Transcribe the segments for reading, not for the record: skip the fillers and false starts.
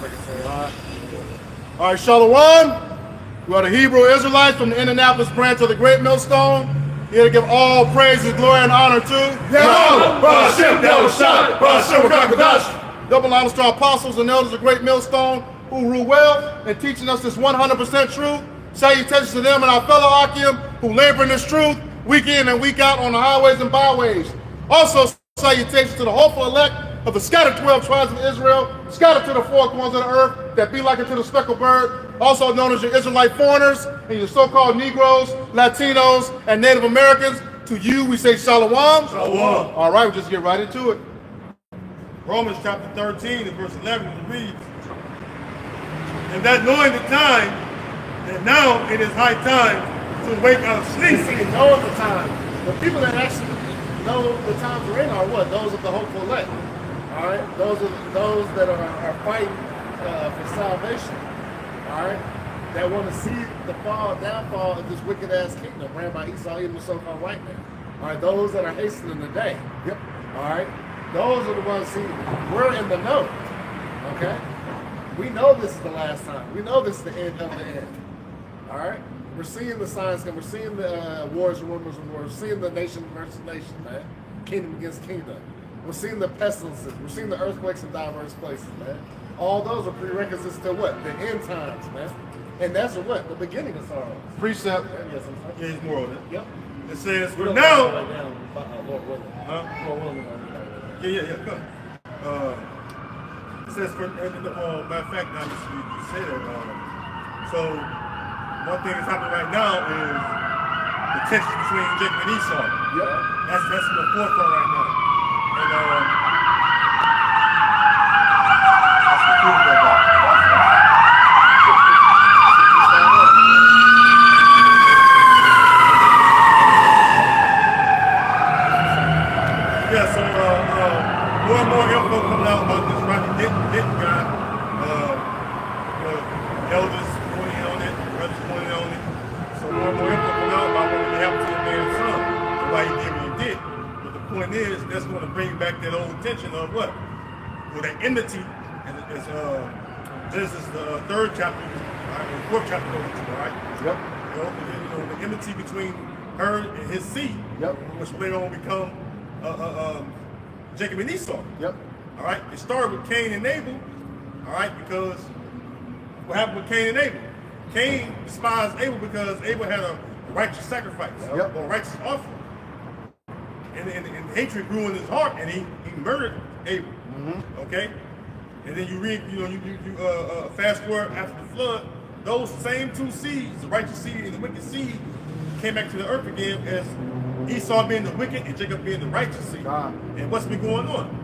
All right, Shalom. We are the Hebrew Israelites from the Indianapolis branch of the Great Millstone. Here to give all praises, glory, and honor to double line of star apostles and elders of Great Millstone who rule well in teaching us this 100% truth. Salutations to them and our fellow Akim who labor in this truth week in and week out on the highways and byways. Also, salutations to the hopeful elect of the scattered 12 tribes of Israel, scattered to the four corners of the earth, that be like unto the speckled bird, also known as your Israelite foreigners and your so-called Negroes, Latinos, and Native Americans. To you, we say Shalom. Shalom. All right, we'll just get right into it. Romans chapter 13 and verse 11 reads, and that knowing the time, that now it is high time to wake out of sleep. You know the time. The people that actually know the times we're in are what? Those of the hopeful elect. All right, those that are fighting for salvation. All right, that want to see the downfall of this wicked ass kingdom ran by Esau, even the so-called white man. All right, those that are hastening the day. Yep. All right, those are the ones who we're in the know. Okay, we know this is the last time. We know this is the end of the end. All right, we're seeing the signs, and we're seeing the wars and rumors of wars. We're seeing the nation versus nation, man. Kingdom against kingdom. We're seeing the pestilences. We're seeing the earthquakes in diverse places, man. All those are prerequisites to what? The end times, man. And that's what? The beginning of sorrow. Precept. Yes, it's more of it. Yep. It says, for now. Lord willing. Yeah, go. It says, matter of fact, now you say that. So, one thing that's happening right now is the tension between Jacob and Esau. Yep. That's in the forefront right now. And that's the truth about it. Yeah, so more and more info coming out about this Rodney Denton guy. Elders pointing on it, brothers pointing on it. So more and more info coming out about what happened to the man's son and why he did what he did. But the point is, that's going to bring back that old tension of what? Well, that enmity, and it's Genesis the 3rd chapter, right, or 4th chapter, all right? Yep. You know, the enmity between her and his seed, yep, which later on become Jacob and Esau. Yep. All right. It started with Cain and Abel. All right, because what happened with Cain and Abel? Cain despised Abel because Abel had a righteous sacrifice, yep, or righteous offering, and hatred grew in his heart, and he murdered Abel. Mm-hmm. Okay. And then you read, you fast forward after the flood, those same two seeds, the righteous seed and the wicked seed, came back to the earth again as Esau being the wicked and Jacob being the righteous seed. And what's been going on?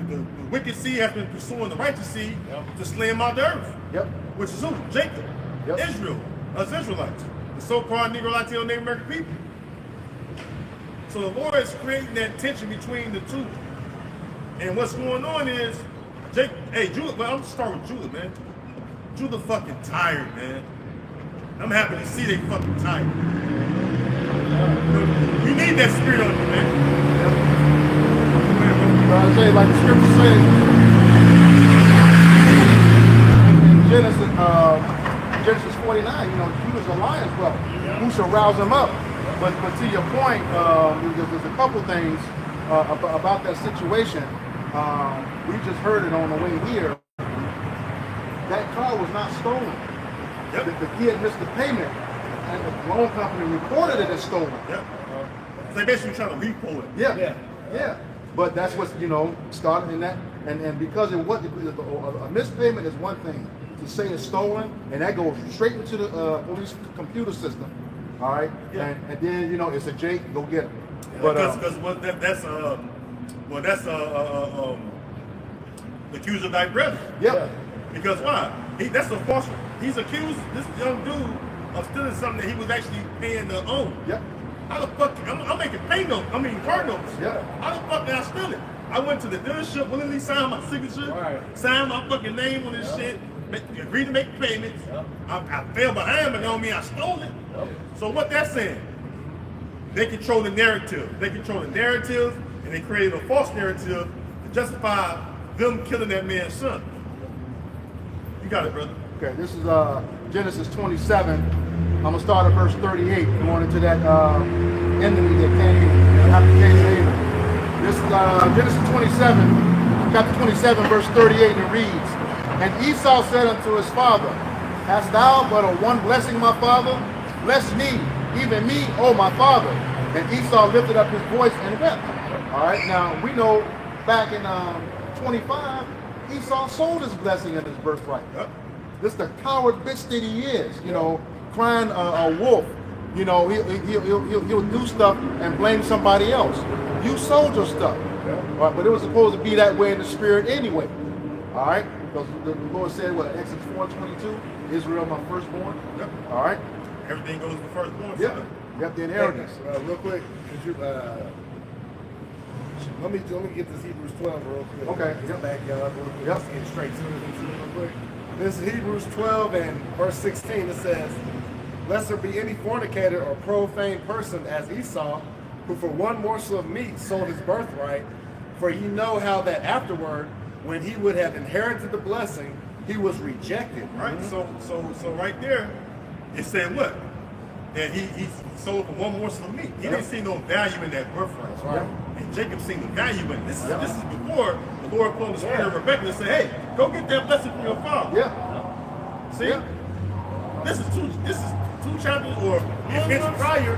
The wicked seed has been pursuing the righteous seed, yep, to slay him out the earth. Yep. Which is who? Jacob. Yep. Israel. Us Israelites. The so-called Negro, Latino, Native American people. So the Lord is creating that tension between the two. And what's going on is, Judah, well, I'm gonna start with Judah, man. Judah fucking tired, man. I'm happy to see they fucking tired. You need that spirit on you, man. I say, like the scripture says in Genesis 49, Judah's a lion's whelp. Who shall rouse him up? But to your point, there's a couple things about that situation. We just heard it on the way here. That car was not stolen. Yep. The kid missed the payment, and the loan company reported it as stolen. Yep. So they basically trying to repo it. Yeah. But that's what's started in that, and because it was a mispayment is one thing. To say it's stolen, and that goes straight into the police computer system. All right, yeah. And then it's a Jake, go get him. But that's accused of thy brother. Yep. Because why? That's a false. He's accused this young dude of stealing something that he was actually paying to own. Yep. How the fuck? I'm making car notes. Yeah. How the fuck did I steal it? I went to the dealership, willingly signed my signature, signed my fucking name on this shit, agreed to make payments. Yep. I fell behind, but don't mean I stole it. Yep. So what that's saying? They control the narrative. And they created a false narrative to justify them killing that man's son. got it, brother. Okay, this is Genesis 27. I'm going to start at verse 38, going into that enemy that came after Cain and Abel. This is Genesis 27, chapter 27, verse 38, and it reads, And Esau said unto his father, Hast thou but a one blessing, my father? Bless me, even me, O my father. And Esau lifted up his voice and wept. All right, now we know back in 25, Esau sold his blessing and his birthright. This is the coward bitch that he is, you know, crying a wolf. You know, he'll do stuff and blame somebody else. You sold your stuff. All right, but it was supposed to be that way in the spirit anyway. All right, because the Lord said, what, Exodus 4:22, Israel my firstborn. All right. Everything goes to the firstborn. Yep. Yep, the inheritance. Real quick, could you, let me get this Hebrews 12 real quick. Okay. Yep. Back up. Yep. Let's get straight to it real quick. This is Hebrews 12 and verse 16. It says, Lest there be any fornicator or profane person as Esau, who for one morsel of meat sold his birthright, for ye know how that afterward, when he would have inherited the blessing, he was rejected. Right. So right there, it said what? That he sold for one morsel of meat. He didn't see no value in that birthright. Right. And Jacob seen the value in it. This is before the Lord put on the spirit of Rebekah and said, hey, go get that blessing from your father. Yeah. See? Yeah. This is two chapters or events prior.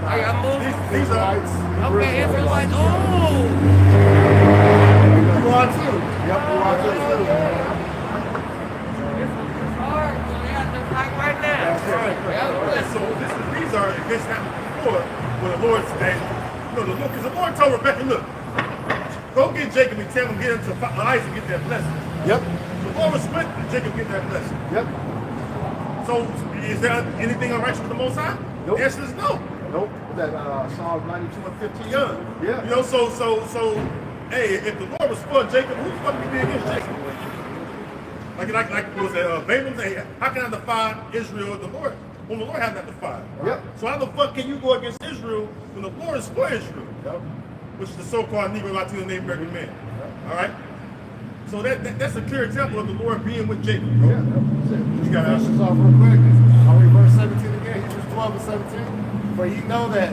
I got moved. These are Okay, Israelites. Oh! You are too. Yep, you are too. It's hard, so we have to fight right now. That's right. these are events happened before when the Lord said, because the Lord told Rebekah, look, go get Jacob and tell him get into Isaac and get that blessing. Yep. The Lord was with Jacob get that blessing. Yep. So is there anything unrighteous with the Most High? Nope. The answer is no. Nope. That Psalms 92 and 15. Yeah. Yeah. You know, so hey, if the Lord was for Jacob, who the fuck would be against Jacob? Like was it Balaam say, how can I defy Israel? The Lord, when the Lord has not defied. Yep. So how the fuck can you go against Israel when the Lord is for Israel? Yep. Which is the so-called Negro Latino Native American man. All right. So that's a clear example of the Lord being with Jacob, bro. Yeah. You got Finish to this off real quick. I'll read verse 17 again. Hebrews 12 and 17. For ye know that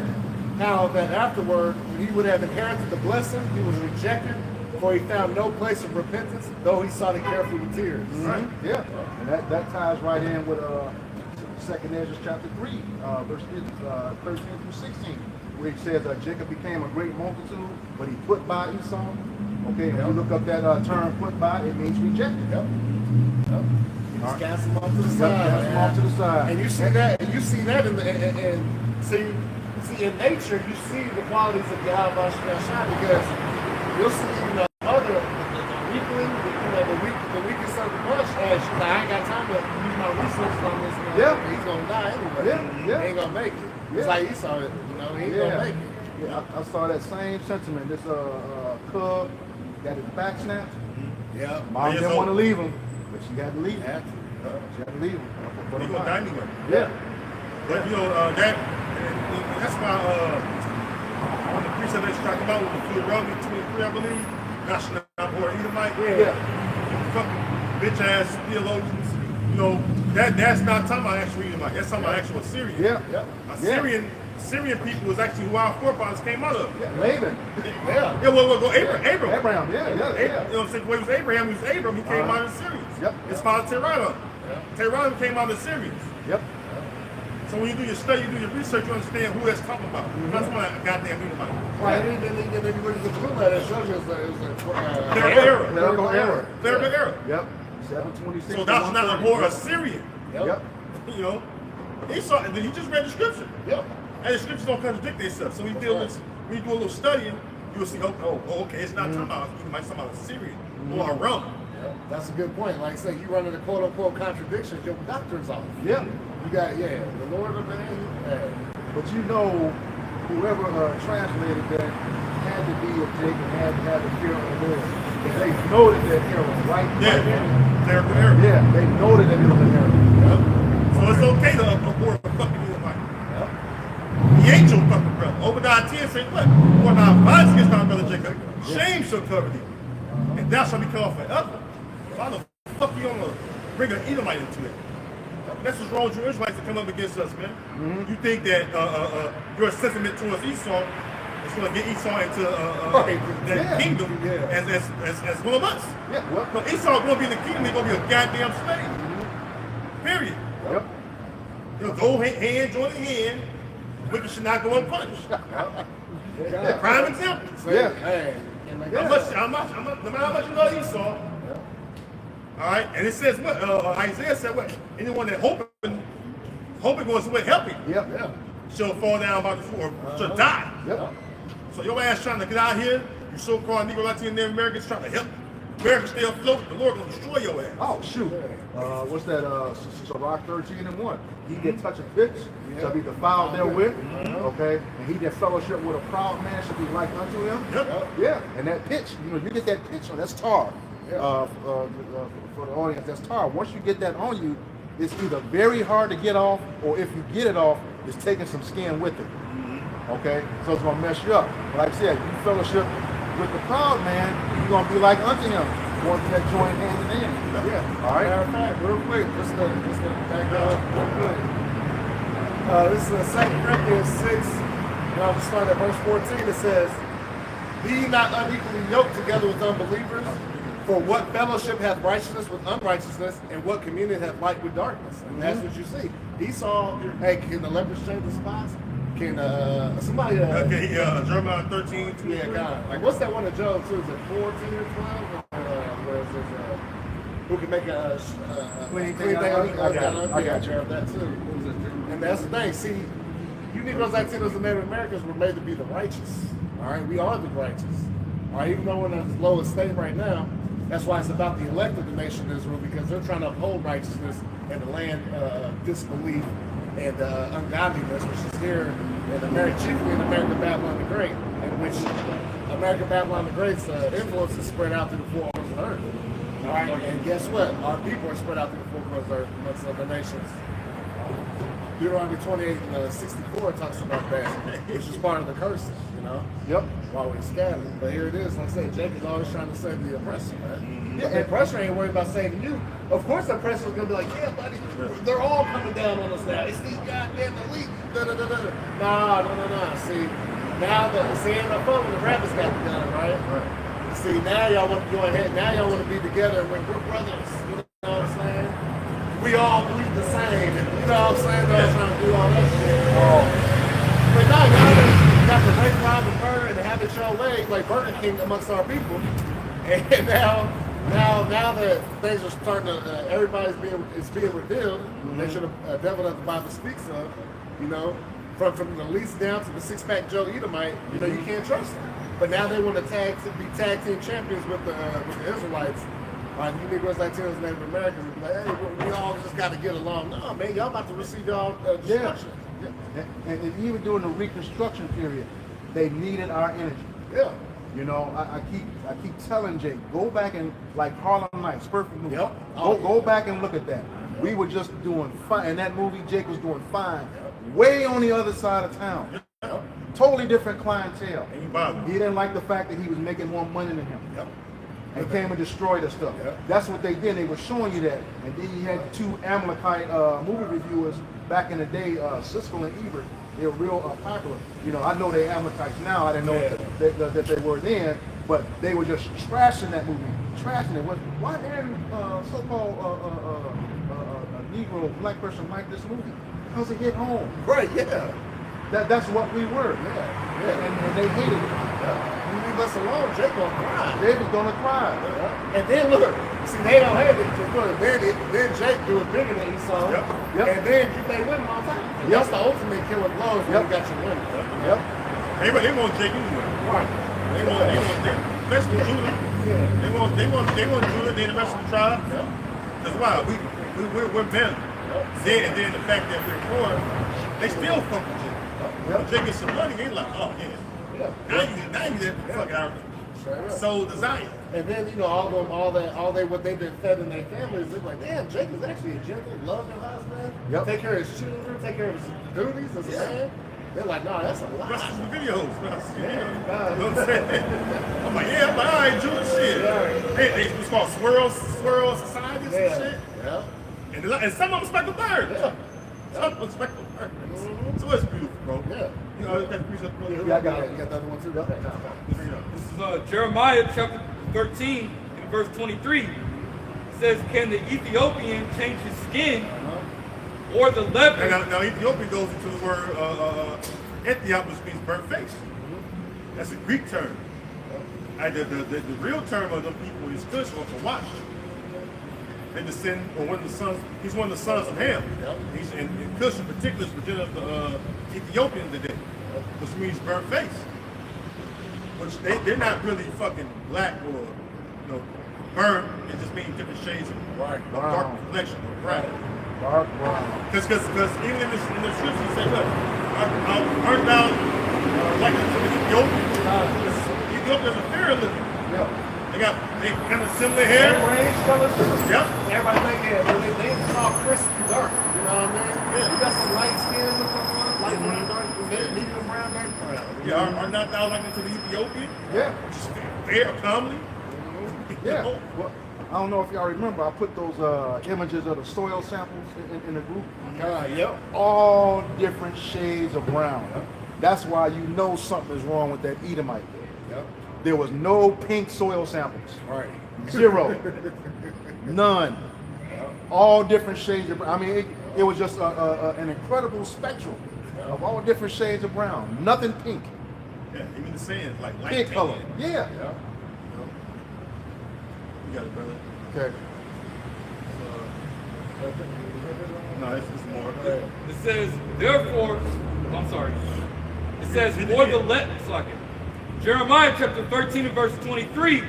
how that afterward, when he would have inherited the blessing, he was rejected, for he found no place of repentance, though he sought it carefully with tears. Right. Yeah. And that ties right in with 2 Ezra chapter 3, verses 13 through 16, where he says Jacob became a great multitude, but he put by Esau. Okay, if you look up that term put by, it means rejected. Yep. Just cast them off to the Yep, side. cast them off to the side. And you see that, see in nature, you see the qualities of Yahweh Shah, because you'll see other weakling, the weakest of the bunch, as I ain't got time to use my resources on this. Yeah. He's gonna die anyway. Yeah. He ain't gonna make it. Yeah. It's like Esau, he ain't gonna make it. Yeah, I saw that same sentiment. This cub got his back snapped. Yeah. Mom Yes, didn't so- want to leave him, but she had to leave him. Had to. She had to leave him. He's going to die anyway. Yeah. But that's why on the precept that you talked about with the Deuteronomy 23, I believe, National or Edomite, Yeah. fucking bitch ass theologians, that's not talking about actual Edomite, that's talking about actual Assyrian. Yeah. Syrian people was actually who our forefathers came out of. Yeah. Laban. Yeah. Yeah, well, Abraham. Abraham. Yeah. You know what I'm saying? When it was Abraham, he came out of the Syrians. Yep. It's called Tehran. Tehran came out of the Syrians. Yep. So when you do your study, you do your research, you understand who that's talking about. That's why I goddamn Edomite. Right. And then you look at the blue letter, it shows you it was Clerical error. Clerical error. Error. Yep. 726. So that's not a more Assyrian. Yep. He just read the scripture. Yep. And the scriptures don't contradict themselves. So when you do a little studying, you'll see, okay, it's not talking about, it might be talking about Assyrian or Aram. That's a good point. Like I say, you run into quote unquote contradictions, your doctrines off. Yeah. You got, the Lord of man. But whoever translated that had to be a Jacob, had to have the fear of the Lord. They noted that error was right. Clerical error. Yeah, they noted that it was an error. So it's okay to abhor a fucking Edomite. He ain't your fucking brother. Obadiah 10 say what? For thy violence against thy brother Jacob, shame shall cover thee. And thou shalt be called forever. Why the fuck you on bring an Edomite into it. That's what's wrong with you Israelites to come up against us, man. You think that your sentiment towards Esau is going to get Esau into that kingdom as one of us. Yeah, well, But Esau is going to be in the kingdom, he's going to be a goddamn slave. Period. yep. He'll go hand join hand, wicked should not go unpunished. Prime example. Yeah. Hey, No matter how much you love Esau, all right, and it says what? Isaiah said what? Anyone that hoping goes away helping Yep. Yeah. shall fall down by the floor, shall die. Yep. So your ass trying to get out here, you so-called Negro Latino Native Americans trying to help America stay afloat, the Lord gonna destroy your ass. Oh shoot! What's that? Sirach 13:1. He that toucheth pitch shall be defiled therewith. Okay, and he that fellowship with a proud man shall be like unto him. Yep. Yeah, and that pitch, you get that pitch on. That's tar. For the audience, that's tar. Once you get that on you, it's either very hard to get off, or if you get it off, it's taking some skin with it. Okay, so it's gonna mess you up. But like I said, you fellowship with the proud man, you're gonna be like unto him, once that joint hand in hand. Yeah. All right. matter of fact, real quick, just to back up real quick. This is 2 Corinthians 6. I'll just start at verse 14. It says, "Be ye not unequally yoked together with unbelievers. For what fellowship hath righteousness with unrighteousness, and what communion hath light with darkness?" And that's what you see. Esau, hey, can the lepers change the spots? Can somebody? Okay, Jeremiah 13. Yeah, God. Like, what's that one of Job too? Is it 14 or 12? Where it says, who can make a clean thing? I got you. Of that too. And that's the thing. See, you Negroes, Latinos, and Native Americans were made to be the righteous. All right, we are the righteous. All right, even though we're in the lowest state right now, that's why it's about the elect of the nation of Israel, because they're trying to uphold righteousness in the land of disbelief and ungodliness, which is here in America, chiefly in America, Babylon the Great, in which America, Babylon the Great's influence is spread out through the four corners of the earth. All right, and guess what? Our people are spread out through the four corners of the earth amongst other nations. Deuteronomy 28:64 talks about that, which is part of the curses, Yep. while we scattered. But here it is, like I said, Jacob's always trying to save the oppressor, man. Yeah, the oppressor ain't worried about saving you. Of course the oppressor's gonna be like, yeah, buddy, they're all coming down on us now. It's these goddamn elite. No. See, now ain't no fun when the rabbits got the gun, right? See, now y'all want to go ahead, now y'all want to be together when we're brothers. You know what I'm saying? We all believe the same. And, you know what I'm saying? They're all trying to do all that shit. But now y'all got the rape, rob, and murder and have it your way like Burger King amongst our people. And now that things are starting to, everybody's being revealed. They should have devil that the Bible speaks of. From the least down to the six-pack Joe Edomite. You can't trust them. But now they want to be tag team champions with the Israelites. You Negroes, Latinos, Native Americans would be like, hey, we all just got to get along. No, man, y'all about to receive y'all destruction. Yeah. And even during the Reconstruction period, they needed our energy. Yeah. I keep telling Jake, go back and like Harlem Nights, perfect movie. Yep. Go back and look at that. We were just doing fine. In that movie, Jake was doing fine. Way on the other side of town. Yep. Totally different clientele. Ain't He didn't like the fact that he was making more money than him. Yep. And came and destroyed that stuff. Yep. That's what they did. They were showing you that. And then you had two Amalekite movie reviewers back in the day, Siskel and Ebert. They were real popular. I know they're Amalekites now. I didn't know that they were then. But they were just trashing that movie. Trashing it. Why did so-called Negro black person like this movie? Because it hit home. Right, yeah. That's what we were. Yeah. And they hated it. You leave us alone, Jake gonna cry. They was gonna cry. And then look, see, they don't hate it. Then Jake do it bigger than Esau. Yep. And then they win them all the time. That's the ultimate killer blows when you got your winner. Yep. They want Jake anyway. Right. They want especially Judah. Yeah. They want Judah, then the rest of the tribe. That's why we're better. And then the fact that we're poor, they still fuck with Jake. When Jake gets some money, they like, oh yeah. Now you get fuck out of soul desire. And then what they've been fed in their families, they're like, damn, Jake is actually a gentle, loving husband. Yep. Take care of his children, take care of his duties as a man. They're like, no, that's a lie. Rest of the videos. You Yeah. know what I'm saying? I'm like, yeah, but all right, Judah shit. Yeah. Hey, it's called swirl society. and Yeah. shit. Yeah. And some of them speckled birds. Yeah. Some of them speckled birds. Mhm. So it's beautiful, bro. Yeah. You know, that precept. Yeah, I got it. You got the other one too? Okay. This is Jeremiah chapter 13 and verse 23. It says, can the Ethiopian change his skin or the leopard? Now Ethiopia goes into the word Ethiop, which means burnt face. That's a Greek term. The real term of them people is Cush or Kawash. They descend, or one of the sons. He's one of the sons of Ham. Yep. He's and Cush in particular is the Ethiopian today, which means burnt face. Which they're not really fucking black or burnt. It just means different shades of dark complexion or brown. Dark brown. Because even in the scripture you say, look, art thou like unto the Ethiopian? Ethiopians are fair looking. Yeah. They kind of similar Same hair. range colors. Yep. Everybody think, yeah, they ain't all crispy dark. You know what I mean? Yeah. You got some light skin looking one, light brown, dark, medium brown, dark brown. Yeah, are not thou like unto the Ethiopian? Yeah. Just fair, comely. Yeah. Well, I don't know if y'all remember, I put those images of the soil samples in the group. Yep. All different shades of brown. That's why you know something is wrong with that Edomite. Yep. There was no pink soil samples. Right. Zero. None. All different shades of brown. I mean, it was just an incredible spectrum of all different shades of brown. Nothing pink. Yeah, even the saying like light Pink tan. color. Yeah. Yeah. You got it, brother. Okay. No, it's more. It says, therefore, I'm sorry. It says, for the Jeremiah chapter 13 and verse 23.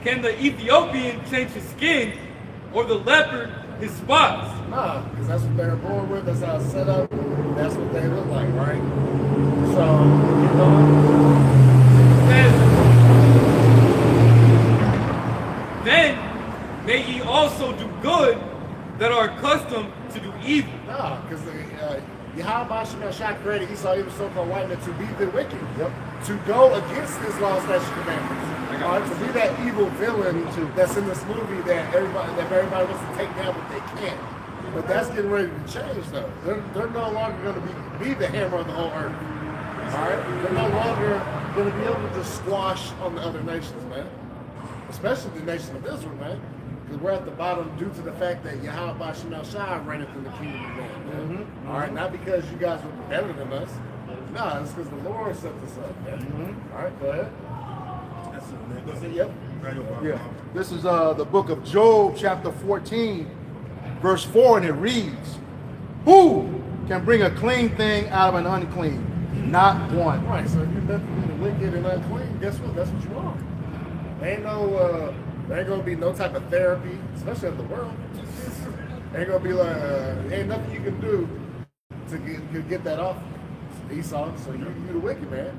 Can the Ethiopian change his skin or the leopard his spots? Nah, because that's what they're born with. That's how it's set up. That's what they look like, right? So, you know. It says, then may ye also do good that are accustomed to do evil. Nah, because Yahweh Shemashah created Esau, even so-called white men, to be the wicked. Yep. To go against his law, statutes, commandments. To be that evil villain that's in this movie that everybody wants to take down, but they can't. But that's getting ready to change, though. They're no longer going to be the hammer of the whole earth. All right? They're no longer going to be able to just squash on the other nations, man. Especially the nation of Israel, man. Because we're at the bottom due to the fact that Yahweh Shemashah reigneth in the kingdom of man. Mm-hmm. All right? Not because you guys were better than us. No, it's because the Lord set this up, man. Mm-hmm. All right, go ahead. That's it, man. Go ahead. Yep. Right over. Yeah. This is the book of Job, chapter 14, verse 4, and it reads, who can bring a clean thing out of an unclean? Not one. Right, so if you're meant to be the wicked and unclean, guess what? That's what you are. There ain't gonna be no type of therapy, especially in the world. Ain't gonna be like, ain't nothing you can do to get that off Esau. So you the wicked, man.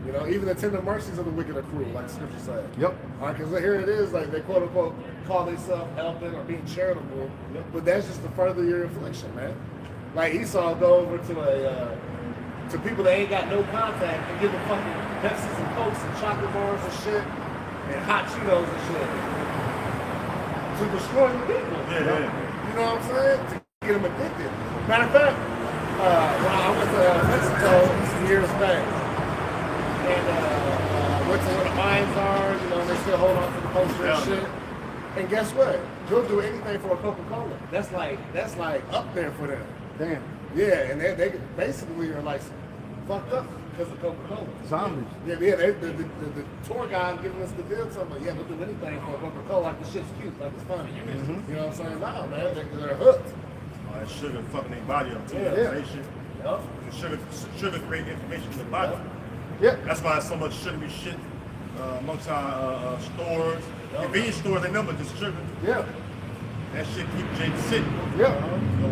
You know, even the tender mercies of the wicked are cruel, like the scripture said. Yep. All right, because here it is, like they quote unquote call themselves helping or being charitable, but that's just to further your affliction, man. Like Esau go over to people that ain't got no contact and give them fucking Pepsis and Cokes and chocolate bars and shit and hot Cheetos and shit to destroy the people. Yeah. You know what I'm saying? To get them addicted. Matter of fact, when I went to Mexico some years back, and went to where the mines are, you know, and they still hold on to the poster and shit. And guess what? They'll do anything for a Coca-Cola. That's like up there for them. Damn. Yeah, and they basically are like fucked up because of Coca-Cola. Zombies. Yeah, the tour guide giving us the deal, something yeah, they'll do anything for a Coca-Cola, like the shit's cute, like it's funny. You know what I'm saying? No, man, they're hooked. That sugar fucking their body up too. Yeah. Information. Yep. Sugar create information in the body. Yeah. That's why so much sugary shit amongst our stores. Convenience stores, they number just sugar. Yeah. That shit keep Jake sick. Yeah.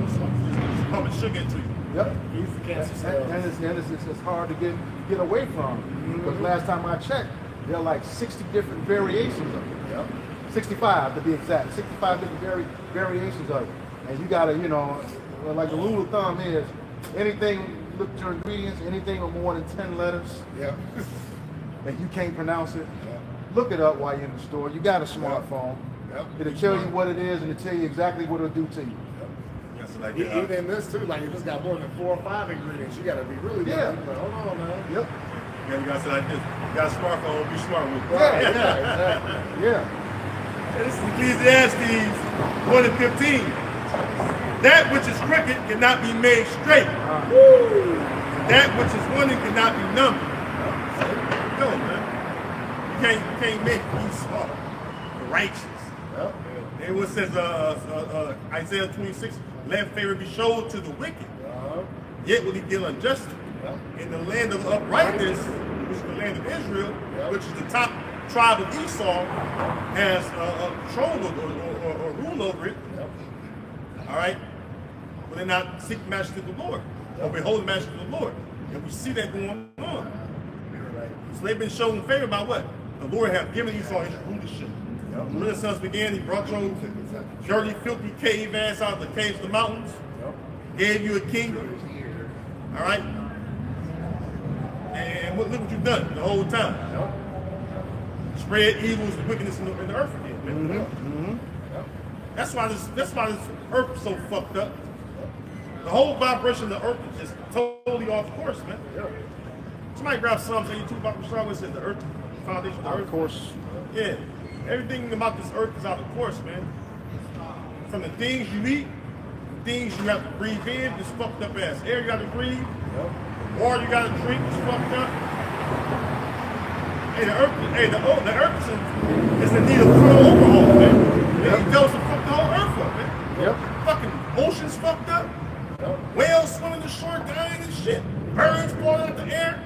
It's pumping sugar into you. Yep. He's the cancer cells. And it's hard to get away from. Because last time I checked, there are like 60 different variations of it. Yep. 65 to be exact. 65 different variations of it. And you gotta, like the rule of thumb is, anything, look at your ingredients, anything with more than 10 letters, Yep. and you can't pronounce it, look it up while you're in the store. You got a smartphone. It'll tell you what it is and it'll tell you exactly what it'll do to you. Yes, like Even in this too, like if it's got more than 4 or 5 ingredients, you gotta be really like, hold on now. Yep. Yeah, you gotta say like this. You got a smartphone, be smart with it. Yeah, exactly. Yeah. This is Ecclesiastes 1 and 15. That which is crooked cannot be made straight. That which is wanting cannot be numbered. No, man. You can't make peace the righteous. Yep. And what says Isaiah 26, let favor be showed to the wicked. Yet will he deal unjustly. In the land of uprightness, which is the land of Israel, which is the top tribe of Esau, has control or rule over it. All right? But they're not seeking majesty of the Lord, or beholding majesty of the Lord. And we see that going on. So they've been shown favor by what? The Lord have given Esau his rulership. When the Renaissance began, he brought your dirty, filthy cave ass out of the caves of the mountains, gave you a kingdom. All right? And look what you've done the whole time. Spread evils and wickedness in the earth again. Man. That's why this earth is so fucked up. The whole vibration of the earth is just totally off course, man. Somebody grab Psalms 82 about the start with the earth, foundation of the earth. Of course. Yeah. Everything about this earth is out of course, man. From the things you eat, the things you have to breathe in, it's fucked up ass. Air you gotta breathe, water you gotta drink, it's fucked up. Hey, the earth is in need of full overhaul, man. He tells us to fuck the whole earth up, man. Fucking oceans fucked up. Whales swimming the shore, dying and shit. Birds falling out the air.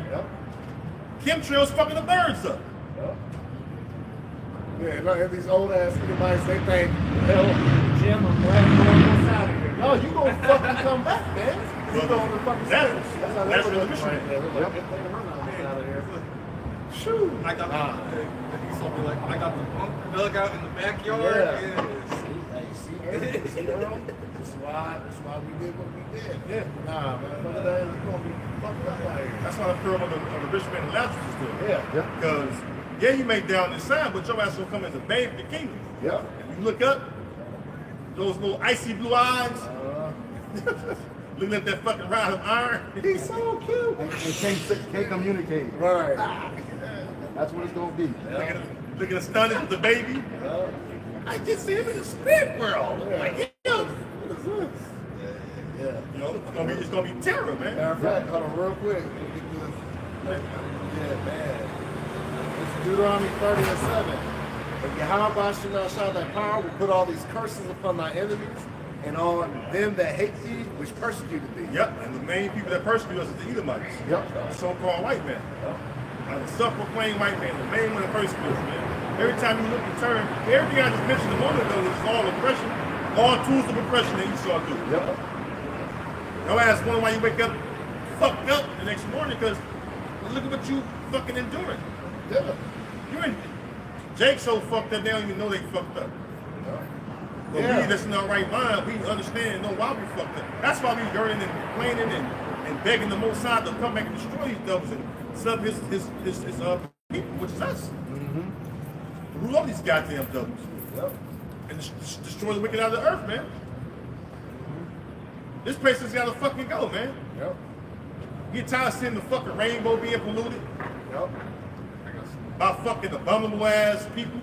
Chemtrails fucking the birds up. Yeah, look at these old ass Edomites, they think, hell, Jim, I'm glad you're going out of here. No, you gonna fucking come back, man. You going to fucking That's how that's they the look mission. right there. Look like, get the run out of here. Shoot. I got something like I got the pump dug out in the backyard. Yeah. See, Earl? That's why we did what we did. Yeah. Nah, man, look at that. You're gonna be fucked up out here. That's why the parable of the rich man and Lazarus is doing. Yeah. Because yeah, you may down this side, but your ass will come as a babe in the kingdom. Yeah. And you look up, those little icy blue eyes, looking at that fucking rod of iron. He's so cute. And can't communicate. Right. That's what it's gonna be. Looking astonished with the baby. I just see him in the spirit world. Like him. What is this? Yeah. You know, it's gonna be terror, man. Matter of fact, hold on real quick. Yeah, man. It's Deuteronomy 30 and 7. But Yahweh shall thy power will put all these curses upon thy enemies and on them that hate thee, which persecuted thee. Yep, and the main people that persecute us is the Edomites. Yep. The so-called white man. The self-proclaimed white man, the main one that persecutes us, man. Every time you look and turn, everything I just mentioned a moment ago is all oppression, all tools of oppression that Esau do. Yep. Your ass wonder why you wake up fucked up the next morning because look at what you fucking enduring. Yeah. You're in. Jake's so fucked up, they don't even know they fucked up. But we that's in our right mind, we understand and know why we fucked up. That's why we yearning and complaining and begging the Most High to come back and destroy these devils and set up his people, which is us. To rule over these goddamn devils. Yep. And destroy the wicked out of the earth, man. This place has gotta fucking go, man. Yep. Get tired of seeing the fucking rainbow being polluted Yep. by fucking abominable ass people,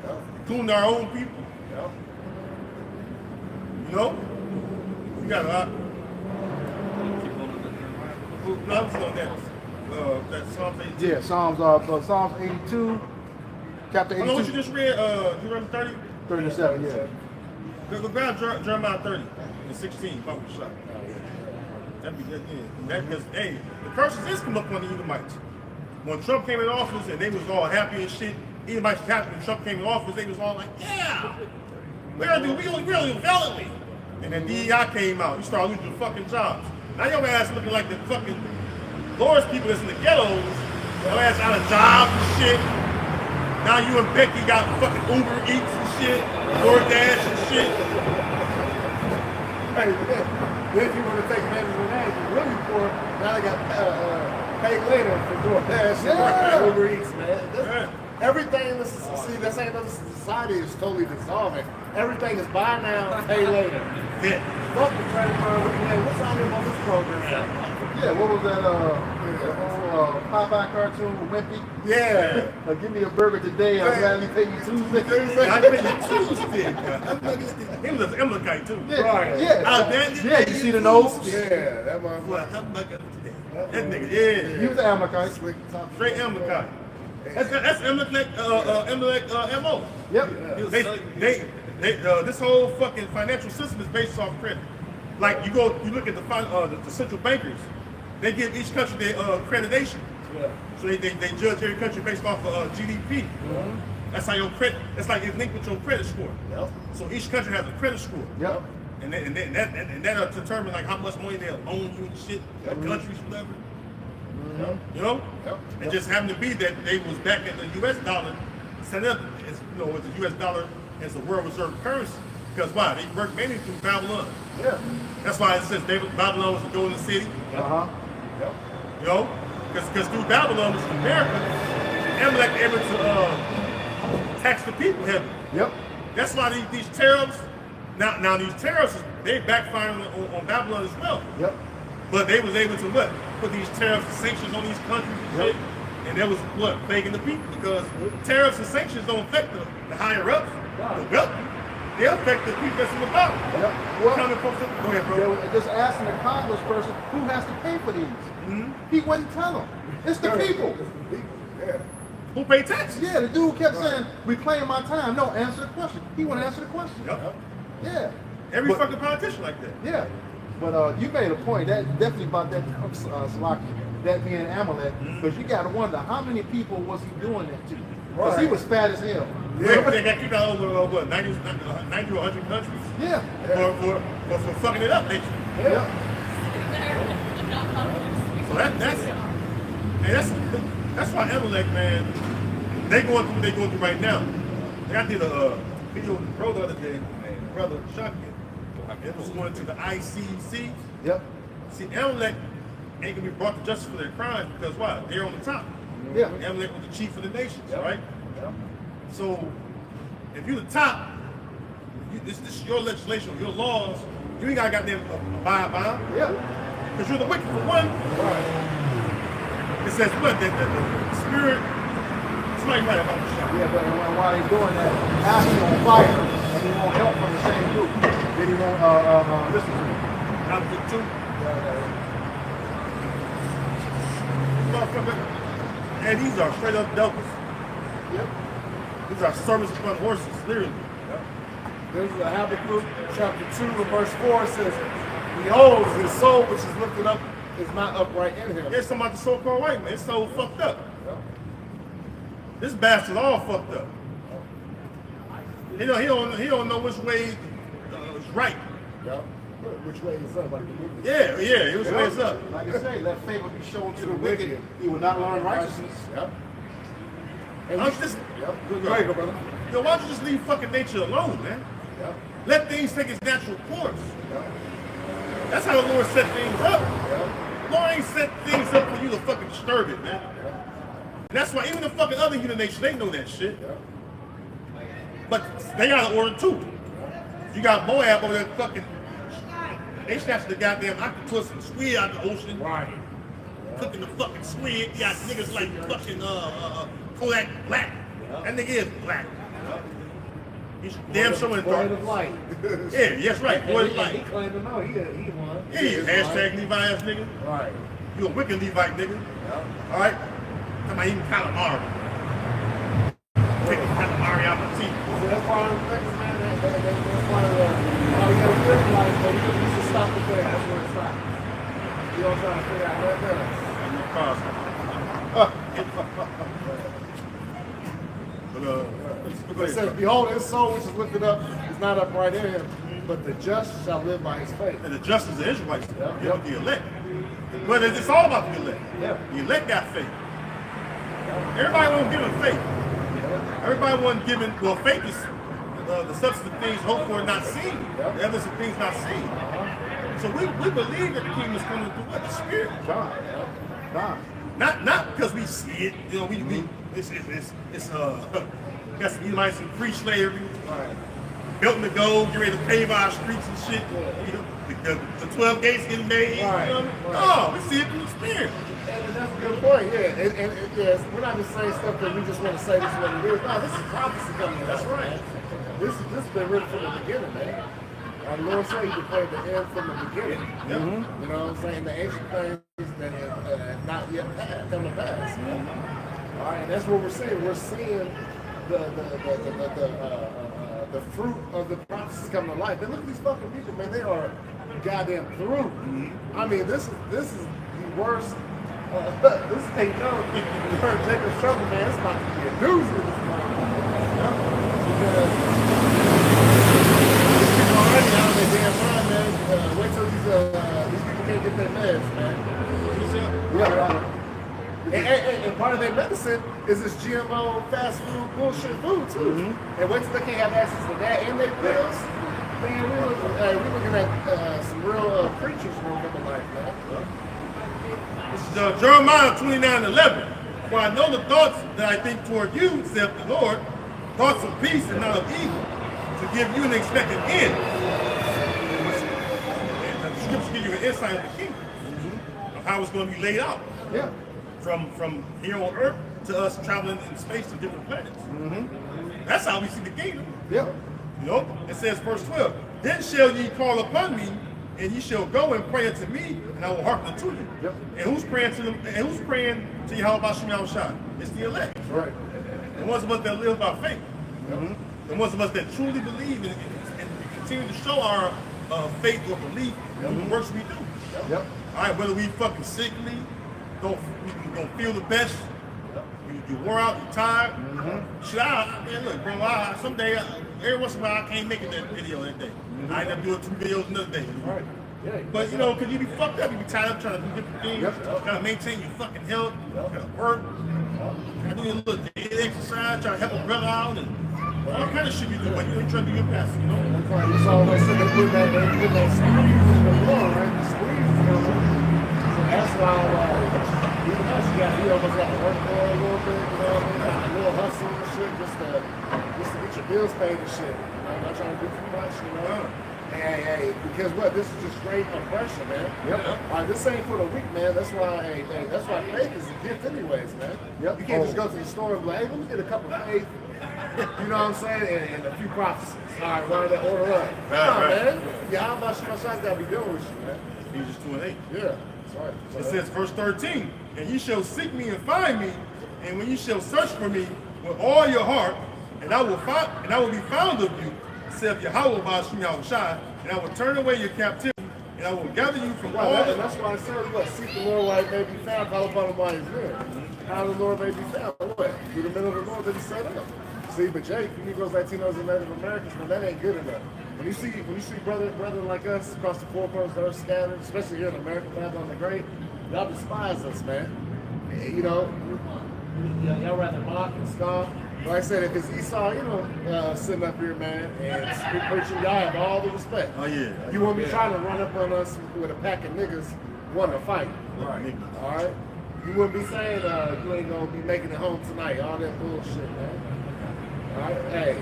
Yep. including our own people. Yep. You know? You got a lot. No, I was on that Psalms 82. Yeah, Psalms 82, chapter I know what you 82, just read, Deuteronomy 30? 37, yeah. Go grab Jeremiah 30 and 16, public shot. That'd be good, yeah. Because, hey, the curses is come up on the Edomites. When Trump came in office and they was all happy and shit, Edomites was happy when Trump came in office, they was all like, yeah, we're gonna do really valiantly. And then DEI came out, you start losing your fucking jobs. Now your ass looking like the fucking Lord's people that's in the ghettos, your ass out of jobs and shit. Now you and Becky got fucking Uber Eats and shit, DoorDash and shit. Hey, then if you want to take advantage of that, you're really poor. Now they got paid later for DoorDash and Uber Eats, man. Everything in this, see, that's saying that society is totally dissolving. Everything is buy now, pay later. Yeah. Fuck the credit card. What's on him on this program? Yeah, what was that, Popeye cartoon with Wimpy? Yeah. Give me a burger today, I'll gladly pay you Tuesday. I think it's Tuesday. He was an Amalekite too. Yeah, Right. yeah, you see the nose? Yeah, that motherfucker. Well, how about that nigga? Yeah. He was an Amalekite. Slick top. Straight Amalekite. That's Amalek MO. Yep. This whole fucking financial system is based off credit. Like you look at the central bankers, they give each country their accreditation. Yeah. So they judge every country based off of GDP. Mm-hmm. That's how your credit. That's like it's linked with your credit score. Yep. So each country has a credit score. Yep. And that'll determine like how much money they'll loan you and shit, like countries, whatever. Mm-hmm. You know? Yep. It just happened to be that they was back at the US dollar, set up as as the US dollar as the world reserve currency. Because why? They worked mainly through Babylon. Yeah. That's why it says Babylon was the golden city. Uh-huh. Yep. You know? Because through Babylon, which is America, Amalek able to tax the people heavily. Yep. That's why these tariffs, now these tariffs, they backfiring on Babylon as well. Yep. But they was able to what? Put these tariffs and sanctions on these countries and shit. And that was what? Faking the people. Because tariffs and sanctions don't affect the higher ups, the wealthy. They affect the people that's in the bottom. Yep. Well, Go ahead, bro. they were just asking the Congress person who has to pay for these. Mm-hmm. He wouldn't tell them. It's the people. Yeah. Who pay taxes? Yeah, the dude kept saying, reclaim my time. No, answer the question. He wouldn't answer the question. Yep. Yeah. Every But- fucking politician like that. Yeah. But you made a point. That definitely about that Salaki, that being Amalek, because you got to wonder how many people was he doing that to? Because he Right. was fat as hell. Yeah. They got kicked out over what 90 or 100 countries Yeah. for fucking it up. Yeah. So that's why Amalek, man, they going through what they going through right now. Like I did a video with the bro the other day, and brother Shotgun. It was going to the ICC. Yep. See, Amalek ain't gonna be brought to justice for their crimes because why? They're on the top. Yeah. Amalek was the chief of the nations, Yep. right? Yep. So if you're the top, this is your legislation, your laws. You ain't gotta goddamn abide by them. Yeah. Because you're the wicked for one. It says what? That the spirit. Somebody right about the shot. Yeah, but while he's doing that, asking on fire, and he won't help from the same group. Then he won't listen to him. Not the two. Motherfucker. And these are straight up devils. Yep. These are servants upon horses, literally. This is Habakkuk chapter 2 and verse 4. It says, behold, his soul which is lifted up is not upright in him. There's something about the so-called white man. It's so fucked up. Yep. This bastard all fucked up. He don't know which way is right. Yep. Which way is up? Like the movie. Yeah, which way is up. Like I say, let favor be shown to the wicked. He will not learn righteousness. Yep. And I'm we- just, Yep. Go ahead, go, brother. yo, why don't you just leave fucking nature alone, man? Yep. Let things take its natural course. Yep. That's how the Lord set things up. Yep. Lord ain't set things up for you to fucking disturb it, man. And that's why even the fucking other unit nations, they know that shit. Yep. But they got an order too. You got Moab over there fucking, they snatched the goddamn octopus and squid out the ocean. Right. Cooking the fucking squid. You got niggas like fucking Kodak Black. That nigga is black. He's damn sure in Boy dark. of light. Yeah, yes, right. Boy of He light. claimed to know. He won. Yeah, you hashtag Levi ass nigga. Right. You a wicked Levite nigga. Yep. Alright? Talking about even calamari. Taking calamari out my teeth. So that's part of the thing, man. That's part of the. Oh, you gotta live life, but you need to stop it there. That's where it stops. You don't try to figure out right there. And your cars. It says, behold, his soul which is lifted up is not upright in him, but the just shall live by his faith. And the justice of the Israelites, Yep. the elect. But it's all about the elect. Yep. The elect got faith. Everybody won't give him faith. Everybody wasn't given, well, faith is the substance of things hoped for and not seen. Yep. The evidence of things not seen. So we believe that the kingdom is coming through what? The Spirit. God. God. Not because we see it, you know, got some Edomites in free slavery, Right. built to go, get ready to pave our streets and shit. You know, the 12 gates getting made. Right, You know? right. Oh, we see it through experience. And that's a good point, yeah. And yes, we're not just saying stuff that we just want to say this is what it is. No, this is prophecy coming to That's life, right. man. This has been written from the beginning, man. Our Lord said he declared the end from the beginning. Yeah. You know what I'm saying? The ancient things that have not yet come to pass. All right, and that's what we're seeing. We're seeing the fruit of the prophecies coming to life. And look at these fucking people, man. They are goddamn through. I mean, this is the worst. This ain't no. You heard Jacob's trouble, man. It's about to be a doozy with this motherfucker. Because these people already out of their damn mind, man. Wait till these people can't get their meds, man. Yeah. And part of their medicine is this GMO fast food bullshit food too. And wait till they can't have access to that and their pills. Man, we're looking at some real creatures running in life, man. This is Jeremiah 29:11. For I know the thoughts that I think toward you, saith the Lord, thoughts of peace and not of evil, to give you an expected end. And the scriptures give you an insight of the kingdom, of how it's going to be laid out. Yeah. From here on earth to us traveling in space to different planets. That's how we see the kingdom. Yeah. You know, it says verse 12, then shall ye call upon me, and ye shall go and pray unto me, and I will hearken unto you. Yep. And who's praying to them? And who's praying to Yahweh Shem Shai? It's the elect. Right. The ones of us that live by faith. The ones of us that truly believe and continue to show our faith or belief in the works we do. Yep. All right, whether we fucking sickly, don't feel the best, you wore out, you tired. Shit, man, look, bro, someday, every once in a while, I can't make it that video that day. I end up doing 2 videos another day. Right. Yeah. But you know, cause you be fucked up, you be tired of trying to do different things, Yep. trying to maintain your fucking health, trying to work, trying to do a little daily exercise, trying to help a brother out, and all kind of shit you do when you ain't trying to do your best, you know? That's right. You saw that sitting with that squeeze in the floor, right? The squeeze, you know. So that's why, even us, you almost got to work for a little bit, you know what I mean? Got a little hustle and shit, just to get your bills paid and shit. You know, not trying to do too much, you know? Hey, because what? This is just straight oppression, man. Yep. All right, this ain't for the weak, man. That's why, that's why faith is a gift anyways, man. Yep. You can't just go to the store and be like, hey, let me get a cup of faith. You know what I'm saying? And a few prophecies. All right, run that order up. Nah, man. Yeah, how about my shots gotta be doing with you, man? Ephesians 2:8. Yeah. Sorry. It says, verse 13, and ye shall seek me and find me, and when ye shall search for me with all your heart, and I will be found of you, saith Yahweh Ba'ashem Yahushai, and I will turn away your captivity, and I will gather you from all And the... that's why I said, what? Seek the Lord while he may be found, call upon him while he's near. How the Lord may be found? What? Through the middle of the Lord that he set up. See, but Jake, you Negroes, Latinos, and Native Americans, man, that ain't good enough. When you see brethren like us across the four corners of the earth scattered, especially here in America, Babylon the Great, y'all despise us, man. You know, y'all rather mock and scoff. Like I said, if it's Esau, you know, sitting up here, man, and preaching, y'all have all the respect. Oh, yeah. You won't be trying to run up on us with a pack of niggas wanting to fight. Right. All right? You wouldn't be saying you ain't going to be making it home tonight. All that bullshit, man. All right? Hey.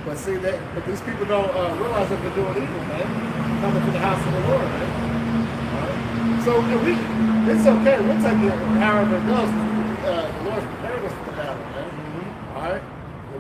But see, but these people don't realize that they're doing evil, man. Coming to the house of the Lord, man. All right? So it's okay. We'll take it however it goes. The Lord's prepared us for the battle, man. All right?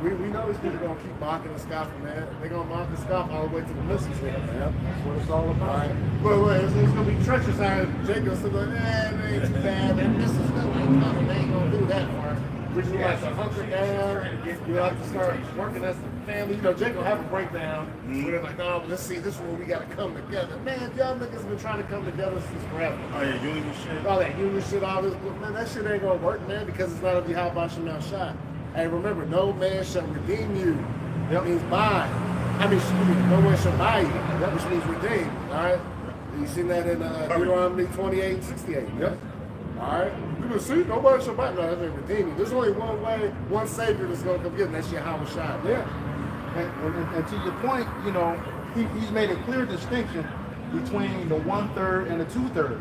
We know these people are going to keep mocking and scoffing, man. They're going to mock and scoff all the way to the missiles here, man. That's what it's all about. All right? But it's going to be treacherous out of Jacob's still going, it ain't too bad. That missile still ain't coming. They ain't going to do that for us. We just like to hunker down. You like to start working as a family. You know, Jacob will have a breakdown. Where they're like, no, let's see, this is where we got to come together. Man, y'all niggas have been trying to come together since forever. Oh, yeah, union shit. All that union shit, all this. Man, that shit ain't going to work, man, because it's not of Yahweh Shem Shai. Hey, remember, no man shall redeem you. That means buy. No one shall buy you. That which means redeem. All right? You seen that in Deuteronomy 28:68. Yep. All right? You can see, nobody shall buy. No, that means redeem you. There's only one way, one Savior that's going to come get, and that's Yahweh Shai. Yeah. And to your point, you know, he's made a clear distinction between the 1/3 and the 2/3.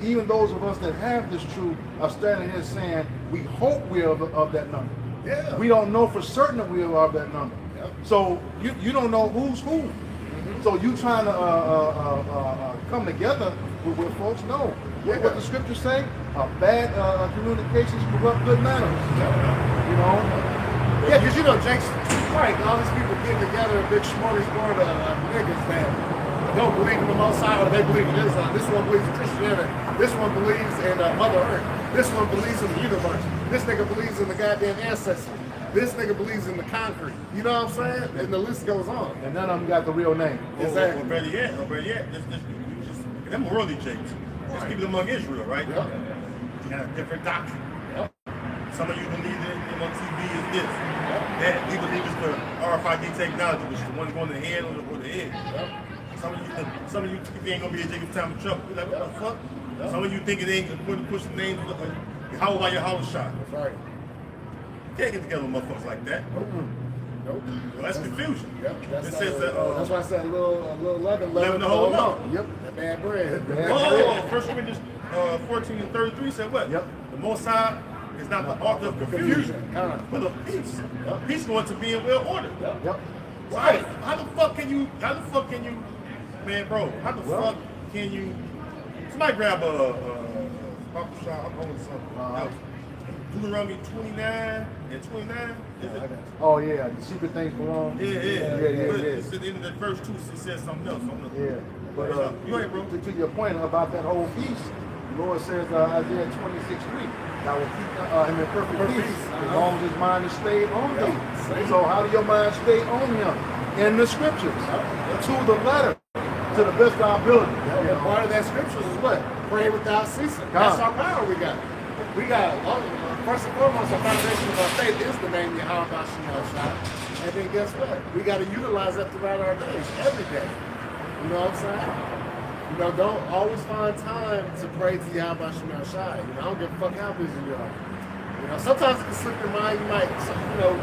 even those of us that have this truth are standing here saying we hope we're of that number. Yeah. We don't know for certain that we are of that number. Yep. So you don't know who's who. So you trying to come together with folks? No. What the scriptures say? Bad communications corrupt good manners. You know? Yeah, because you know, Jake's right. All these people getting together, a big smorgasbord of niggas that don't believe in the Most High, or they believe in Islam. This one believes in Christianity. This one believes in Mother Earth. This one believes in the universe. This nigga believes in the goddamn ancestors. This nigga believes in the concrete. You know what I'm saying? And the list goes on. And none of them got the real name. Exactly. Or better yet, them worldly jakes. Just keep it among Israel, right? Yep. You have different doctrine. Yep. Some of you believe that MOTV is this. That we believe it's the RFID technology, which is the one going to the head or the head. Yep. Some of you think it ain't gonna be a Jacob time of trouble. You're like, what the fuck? Yep. Some of you think it ain't going to push the names of how about your house shot? That's right. You can't get together with motherfuckers like that. Nope. Well, that's confusion. Yep. It says that. That's why I said a little leaven the whole lump. Yep. That bad bread. First Corinthians 14 and 33 said what? Yep. The Most High is not the author of confusion, but of peace. Yep. Peace going to be in well ordered. Yep. So how the fuck can you, man, bro, how the fuck can you, somebody grab a pop shot, I'm holding something. Deuteronomy 29 and 29, is it? Oh yeah, the secret things belong. Yeah. Yeah. It's at the end of the verse 2, it says something else. Yeah. But Go ahead, bro. to your point about that whole feast, the Lord says Isaiah 26:3, "Thou will keep him in perfect peace as long as his mind is stayed on thee." So how do your mind stay on him? In the scriptures, to the letter, to the best of our ability. And part of that scripture is what? Pray without ceasing. That's our power we got. We got, first and foremost, our foundation of our faith is the name Yahweh Shai. And then guess what? We got to utilize that throughout our days, every day. You know what I'm saying? You know, don't always find time to pray to Yahweh Shai. You know, I don't give a fuck how busy you are. You know, sometimes it can slip your mind. You might, you know,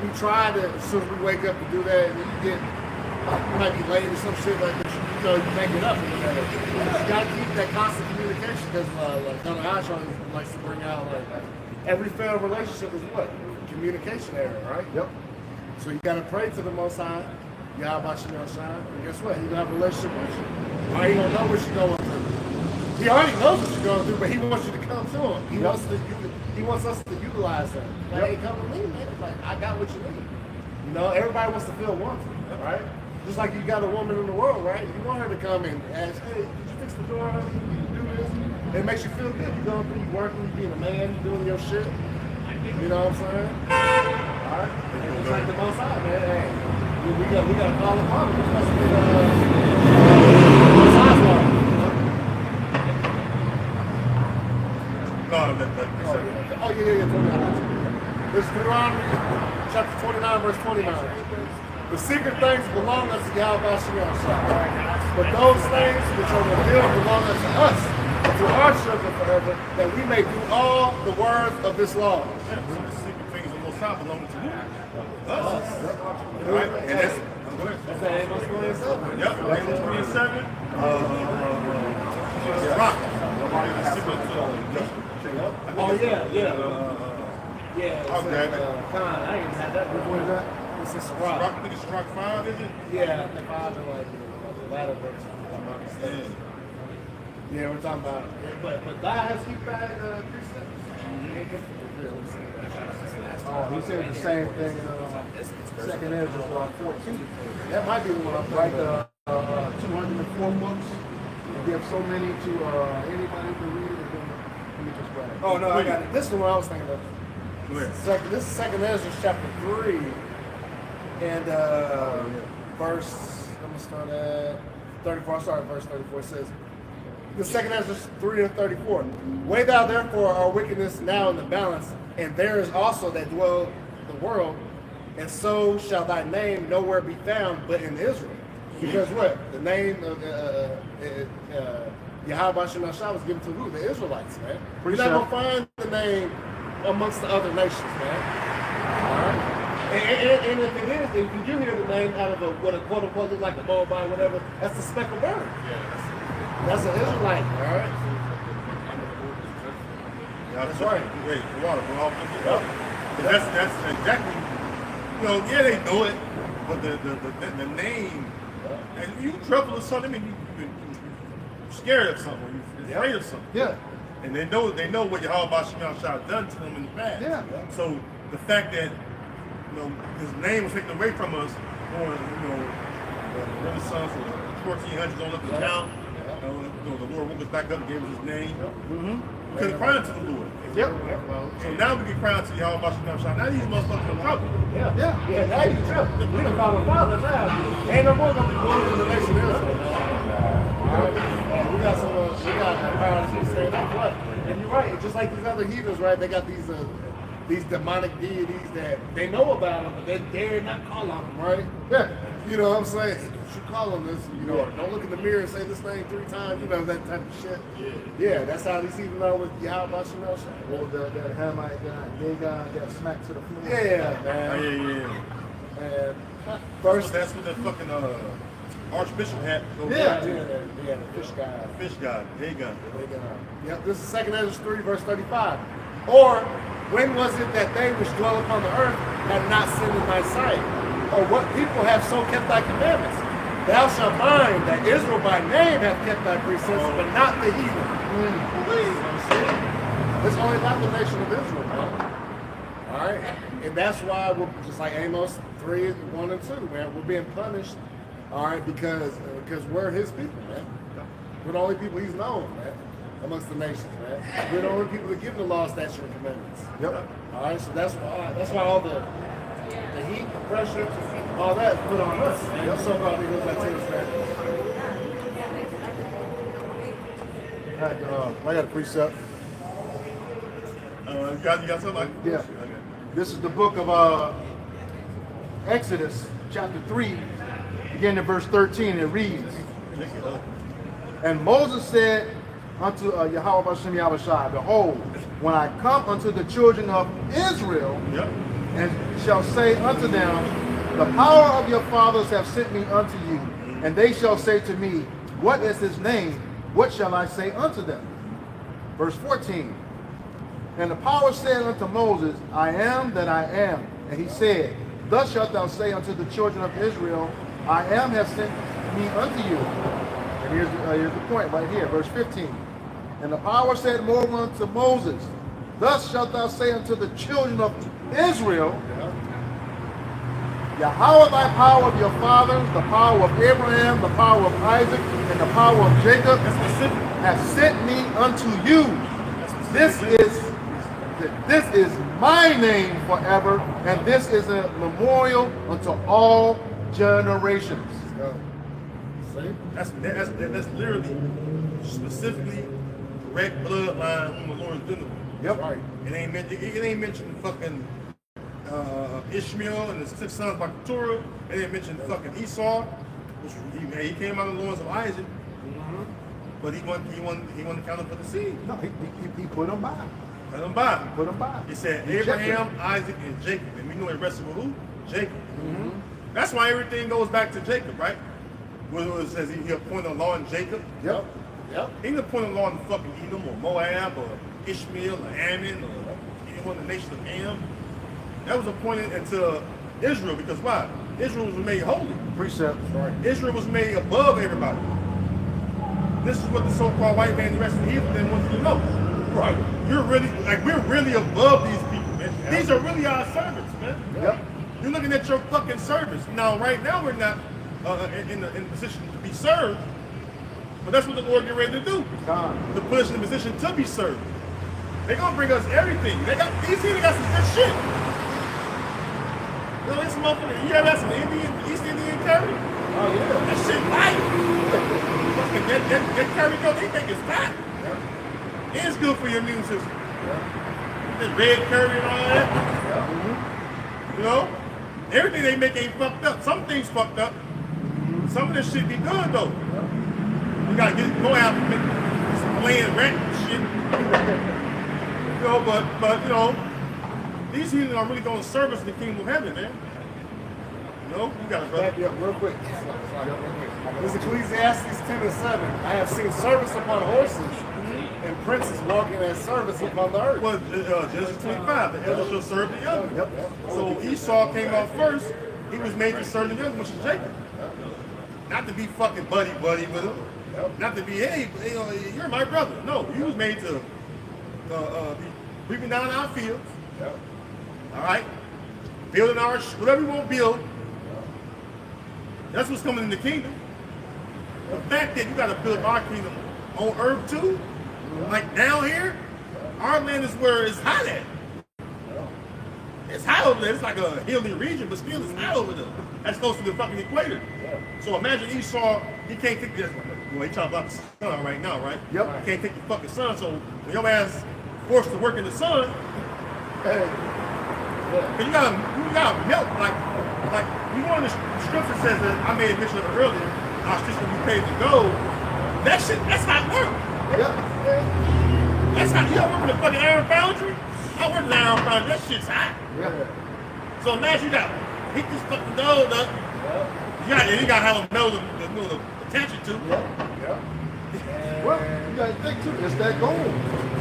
we try to, as soon as we wake up to do that, and then you might be late or some shit like that. You know, you make it up in the day. You gotta keep that constant communication, because like Donna Ashon likes to bring out, like, every failed relationship is what? Communication error, right? Yep. So you gotta pray to the Most High, Yahweh Shai, and guess what? He's gonna have a relationship with you. Or he don't know what you're going through. He already knows what you're going through, but he wants you to come to him. He wants us to utilize that. Like, hey, come to me, man. Like, I got what you need. You know, everybody wants to feel wanted, right? Just like you got a woman in the world, right? You want her to come and ask, hey, did you fix the door? Honey? Did you do this? It makes you feel good. You're going through, you working, you being a man, you doing your shit. You know what I'm saying? All right? And it's like the Most High, man. Hey, we got to call upon him. We're supposed to be the Most High's law. Oh, yeah. This is Deuteronomy chapter 29, verse 29. The secret things belong unto Yahweh Shai. But those things which are revealed belong unto us, to our children forever, that we may do all the words of this law. The secret things of the Most High belong to you. Us. Right? And that's that Amos 27. Yep, Amos 27. Rock. Oh, yeah. I'll grab it. I ain't had that before that. This is Rock. I think it's Rock 5, is it? Yeah, the 5 and like the latter verse. If I'm not mistaken. Yeah, we're talking about. But thou hast keep back precepts. He said the same thing. Second Ezra 14. That might be the one I'm Right, thinking of. 204 books. You give so many to anybody who read it. Let me just grab it. Oh no, I got it. This is the one I was thinking of. Go ahead. This is Second Ezra chapter 3 and verse. I'm gonna start at 34. I'll start at verse 34. It says, the Second Ezra 3 and 34. Weigh thou therefore our wickedness now in the balance, and there is also that dwell the world, and so shall thy name nowhere be found but in Israel. Because what? The name of Yahweh Shai was given to who? The Israelites, man. You're not going to find the name amongst the other nations, man. All right? And if it is, if you do hear the name out of what a quote-unquote looks like a Moabite, whatever, that's the speckled bird. That's an Israelite, all right? That's right. Wait, the water, bro. That's exactly. You know, yeah, they know it, but the name, and you trouble or something, I mean, you're scared of something, you're afraid of something. Yeah. And they know what Yahweh Shem Shah done to them in the past. Yeah. So the fact that his name was taken away from us, or the Renaissance or the 1400s, don't look at the count. The Lord woke us back up and gave us his name. We couldn't cry unto the Lord. Yep. So now we can cry unto Yahweh Shem Shah. Now these motherfuckers in trouble. Yeah. Yeah, now you trouble. We done call him father now. Ain't no more gonna be born in the nation of Israel. Alright? We got parents who say that's what. And you're right, just like these other heathens, right? They got these demonic deities that they know about them, but they dare not call on them, right? Yeah. You know what I'm saying? You should call on this, don't look in the mirror and say this name 3 times, that type of shit. Yeah, that's how these heathens are with Yahweh Shem Shah. Or that Hamite guy, they got smacked to the floor. Yeah, man. Yeah. And first, That's what that fucking Archbishop had. yeah, the fish guy. Fish god, Dagon. Yep, this is 2 Ezra 3, verse 35. Or, when was it that they which dwell upon the earth had not sinned in thy sight? Or what people have so kept thy commandments? Thou shalt mind that Israel by name hath kept thy precepts, but not the heathen. It's only not the nation of Israel, man. Alright? And that's why we're just like Amos 3, 1 and 2, man. We're being punished, alright, because we're his people, man. We're the only people he's known, man, amongst the nations, man. We're the only people that give the law, statutes, and commandments. Yep. Alright, so that's why all the heat, the pressure, all that put on us. Yep. So-called Negroes, Latinos, I got a precept. You got something? Yeah. Okay. This is the book of Exodus, chapter 3, beginning in verse 13. It reads, And Moses said unto Yahweh Shem Yahushai, Behold, when I come unto the children of Israel, and shall say unto them, The power of your fathers have sent me unto you, and they shall say to me, What is his name? What shall I say unto them? Verse 14. And the power said unto Moses, I am that I am. And he said, Thus shalt thou say unto the children of Israel, I am have sent me unto you. And here's the point right here, verse 15. And the power said more unto Moses, Thus shalt thou say unto the children of Israel, Yahweh thy power of your fathers, the power of Abraham, the power of Isaac, and the power of Jacob, has sent me unto you. This is my name forever, and this is a memorial unto all generations. That's literally specifically direct bloodline from the Lord's dinner. Yep. Right. It ain't mentioned fucking Ishmael and his 6 sons by Keturah. It ain't mentioned fucking Esau, which he came out of the loins of Isaac. But he wasn't accounted for the seed. No, he put them by. Let them by. Put them by. He said Abraham, Isaac, and Jacob. And we know it rested with who? Jacob. That's why everything goes back to Jacob, right? Where it says he appointed a law in Jacob. Yep. He didn't appoint a law in fucking Edom or Moab or Ishmael or Ammon or anyone in the nation of Ham. That was appointed into Israel because why? Israel was made holy. Precept. Right. Israel was made above everybody. This is what the so-called white man and the rest of the heathen didn't want you to know. Right. We're really above these people, man. Yep. These are really our servants, man. Yep. You're looking at your fucking servants. Now, right now, we're not in a position to be served, but that's what the Lord get ready to do. To put us in a position to be served. They're gonna bring us everything. They got some good shit. You know, this motherfucker, you ever had some East Indian curry? Oh yeah. That shit light. That curry, they think it's fat. Yeah. It's good for your immune system. Yeah. This red curry and all that. Yeah. You know? Everything they make ain't fucked up. Some things fucked up. Some of this shit be good though. Yeah. You gotta go out and make some bland rat and shit. You know, but you know, these heathens are really going to serve us in the kingdom of heaven, man. You No, you got it, brother. Back you up real quick. This is Ecclesiastes 10 and 7. I have seen service upon horses and princes walking as service upon the earth. Well, Genesis 25, the elder shall serve the younger. Yep. So Esau came out first. He was made to serve the younger, which is Jacob. Not to be fucking buddy with him. Not to be, hey, you're my brother. No, he was made to be reaping down our fields. All right? Building our, whatever we want to build. That's what's coming in the kingdom. The fact that you got to build our kingdom on earth too, like down here, our land is where it's hot at. It's hot over there. It's like a hilly region, but still it's hot over there. That's close to the fucking equator. So imagine Esau, he can't take this. Well, he talking about the sun right now, right? Yep. He can't take the fucking sun. So when your ass forced to work in the sun, you gotta melt like you know the scripture says that I made mention of it earlier. Our system we paid to go. That shit, that's not work. That's not, you don't work in the fucking iron foundry. I work in the iron foundry. That shit's hot. So imagine you got heat this fucking gold up. You gotta have a metal to attach it to. Well, you gotta think too, it's that gold.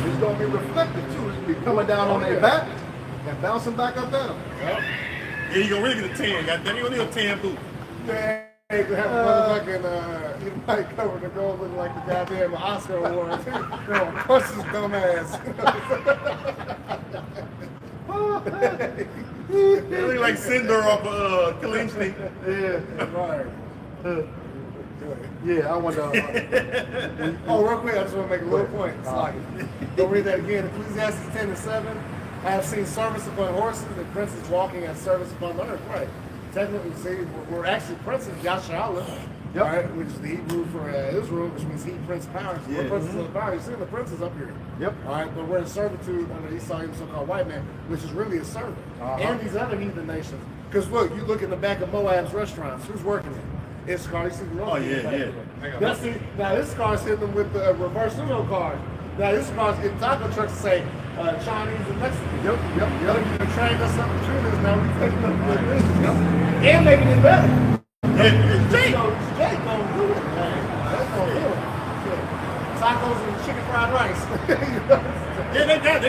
It's gonna be reflected too. It's gonna be coming down on their back and bouncing back up at them. Yeah, you gonna really get a tan. Goddamn, you gonna need a tan boot. Man, they could have motherfucking, he might cover the gold looking like the goddamn Oscar award. Punch his dumb ass. They look like Cinder off of Kalimsky. Right. Yeah, I wonder. Oh, real quick, I just want to make a little point. It's like, don't read that again. Ecclesiastes 10 and 7. I have seen service upon horses and princes walking as service upon the earth. Right. Technically, see, we're actually princes, Yasharallah, right? Which is the Hebrew for Israel, which means he, prince, power. So we're princes of the power. You see the princes up here. All right, but we're in servitude under Esau, the so-called white man, which is really a servant. And these other heathen nations. Because look, you look in the back of Moab's restaurants. Who's working there? Issachar. You see the Oh yeah. That's the, now Issachar's hitting them with the reverse Uno card. Now Issachar's getting taco trucks to say Chinese and Mexican. You're trained us up to this. Now we're taking up the business. And making it better. Jake gonna do it, man. That's gonna do it. Tacos and chicken fried rice. Yeah, they got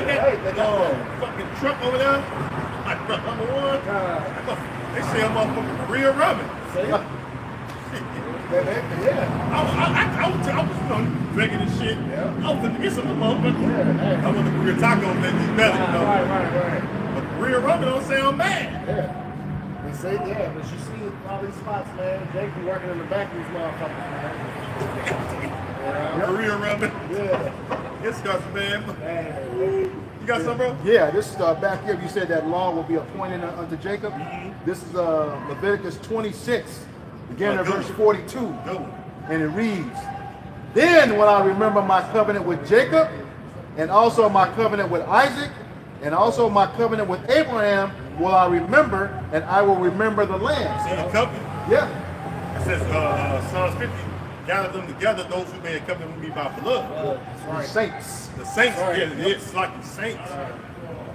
fucking truck over there. Like truck number one. They sell motherfucking Korea ramen. I was drinking this shit. I was going to get some of the motherfuckers. I want the Korea tacos that is better, you know. Right. But Korea ramen don't sound bad. They say, but you see all these spots, man. Jake be working in the back of these motherfuckers, man. Korea ramen. It's got some, man. You got some, bro? Yeah, this is back here. You said that law will be appointed unto Jacob. This is Leviticus 26, beginning at verse 42. And it reads, "Then will I remember my covenant with Jacob, and also my covenant with Isaac, and also my covenant with Abraham will I remember, and I will remember the land." See the covenant? Yeah. It says, Psalms 50, gather them together, those who made a covenant with me by blood. The saints. The saints, it's like the saints.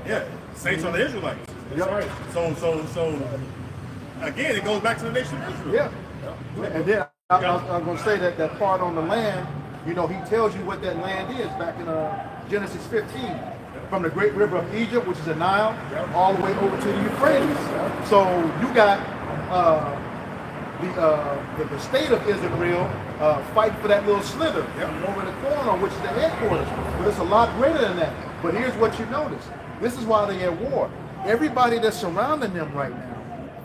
Yeah, saints are the Israelites. Yep. So again, it goes back to the nation of Israel. Yeah. And then I'm going to say that part on the land, you know, he tells you what that land is back in Genesis 15. From the great river of Egypt, which is the Nile, all the way over to the Euphrates. So you got the state of Israel fight for that little slither over the corner, which is the headquarters. But it's a lot greater than that. But here's what you notice. This is why they're at war. Everybody that's surrounding them right now,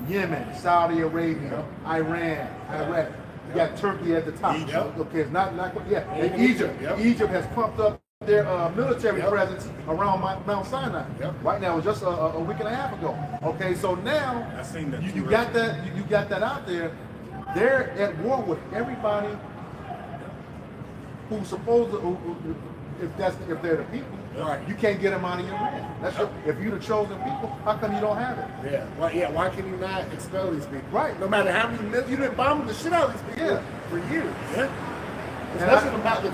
Yemen, Saudi Arabia, Iran, Iraq, you got Turkey at the top. Okay, it's not and Egypt. Egypt has pumped up their military presence around Mount Sinai. Right now, it was just a week and a half ago. Okay, so now you got that out there. They're at war with everybody who's supposed to. If they're the people, you can't get them out of your land. That's if you're the chosen people, how come you don't have it? Why can you not expel these people? Right. No matter how many you didn't bomb the shit out of these people for years. Especially about the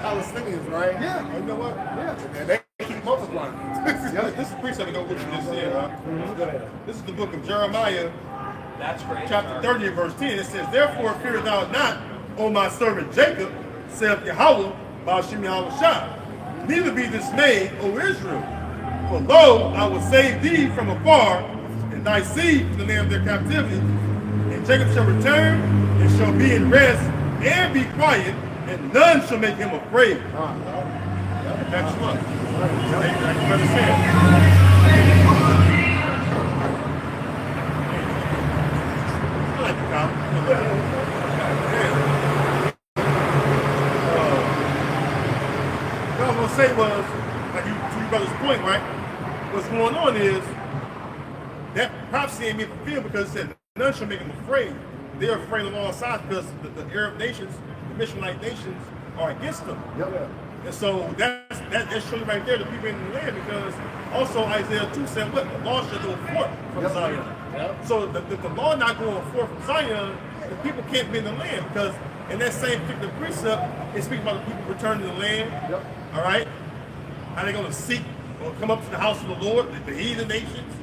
Palestinians, right? Yeah. You know what? And they keep keep multiplying. Yeah, this is precept to go with what you just said, huh? Go ahead. This is the book of Jeremiah, That's great. chapter 30 and verse 10. It says, therefore fear thou not, O my servant Jacob, saith Yahweh, Ba'ashem Yahweh Shah. Neither be dismayed, O Israel. For lo, I will save thee from afar, and thy seed from the land of their captivity. And Jacob shall return, and shall be in rest, and be quiet, and none shall make him afraid. That's what. I can understand. I like the cop. What I was gonna say was, like to your brother's point, right? What's going on is that prophecy ain't being fulfilled because it said none shall make them afraid. They're afraid of all sides because the Arab nations, the Missionite nations, are against them. Yep. And so that's showing right there the people in the land, because also Isaiah 2 said what? The law should go forth from Zion. Yep. So the law not going forth from Zion, the people can't be in the land, because in that same particular precept, it speaks about the people returning to the land. Yep. All right? How they going to seek or come up to the house of the Lord, the heathen nations?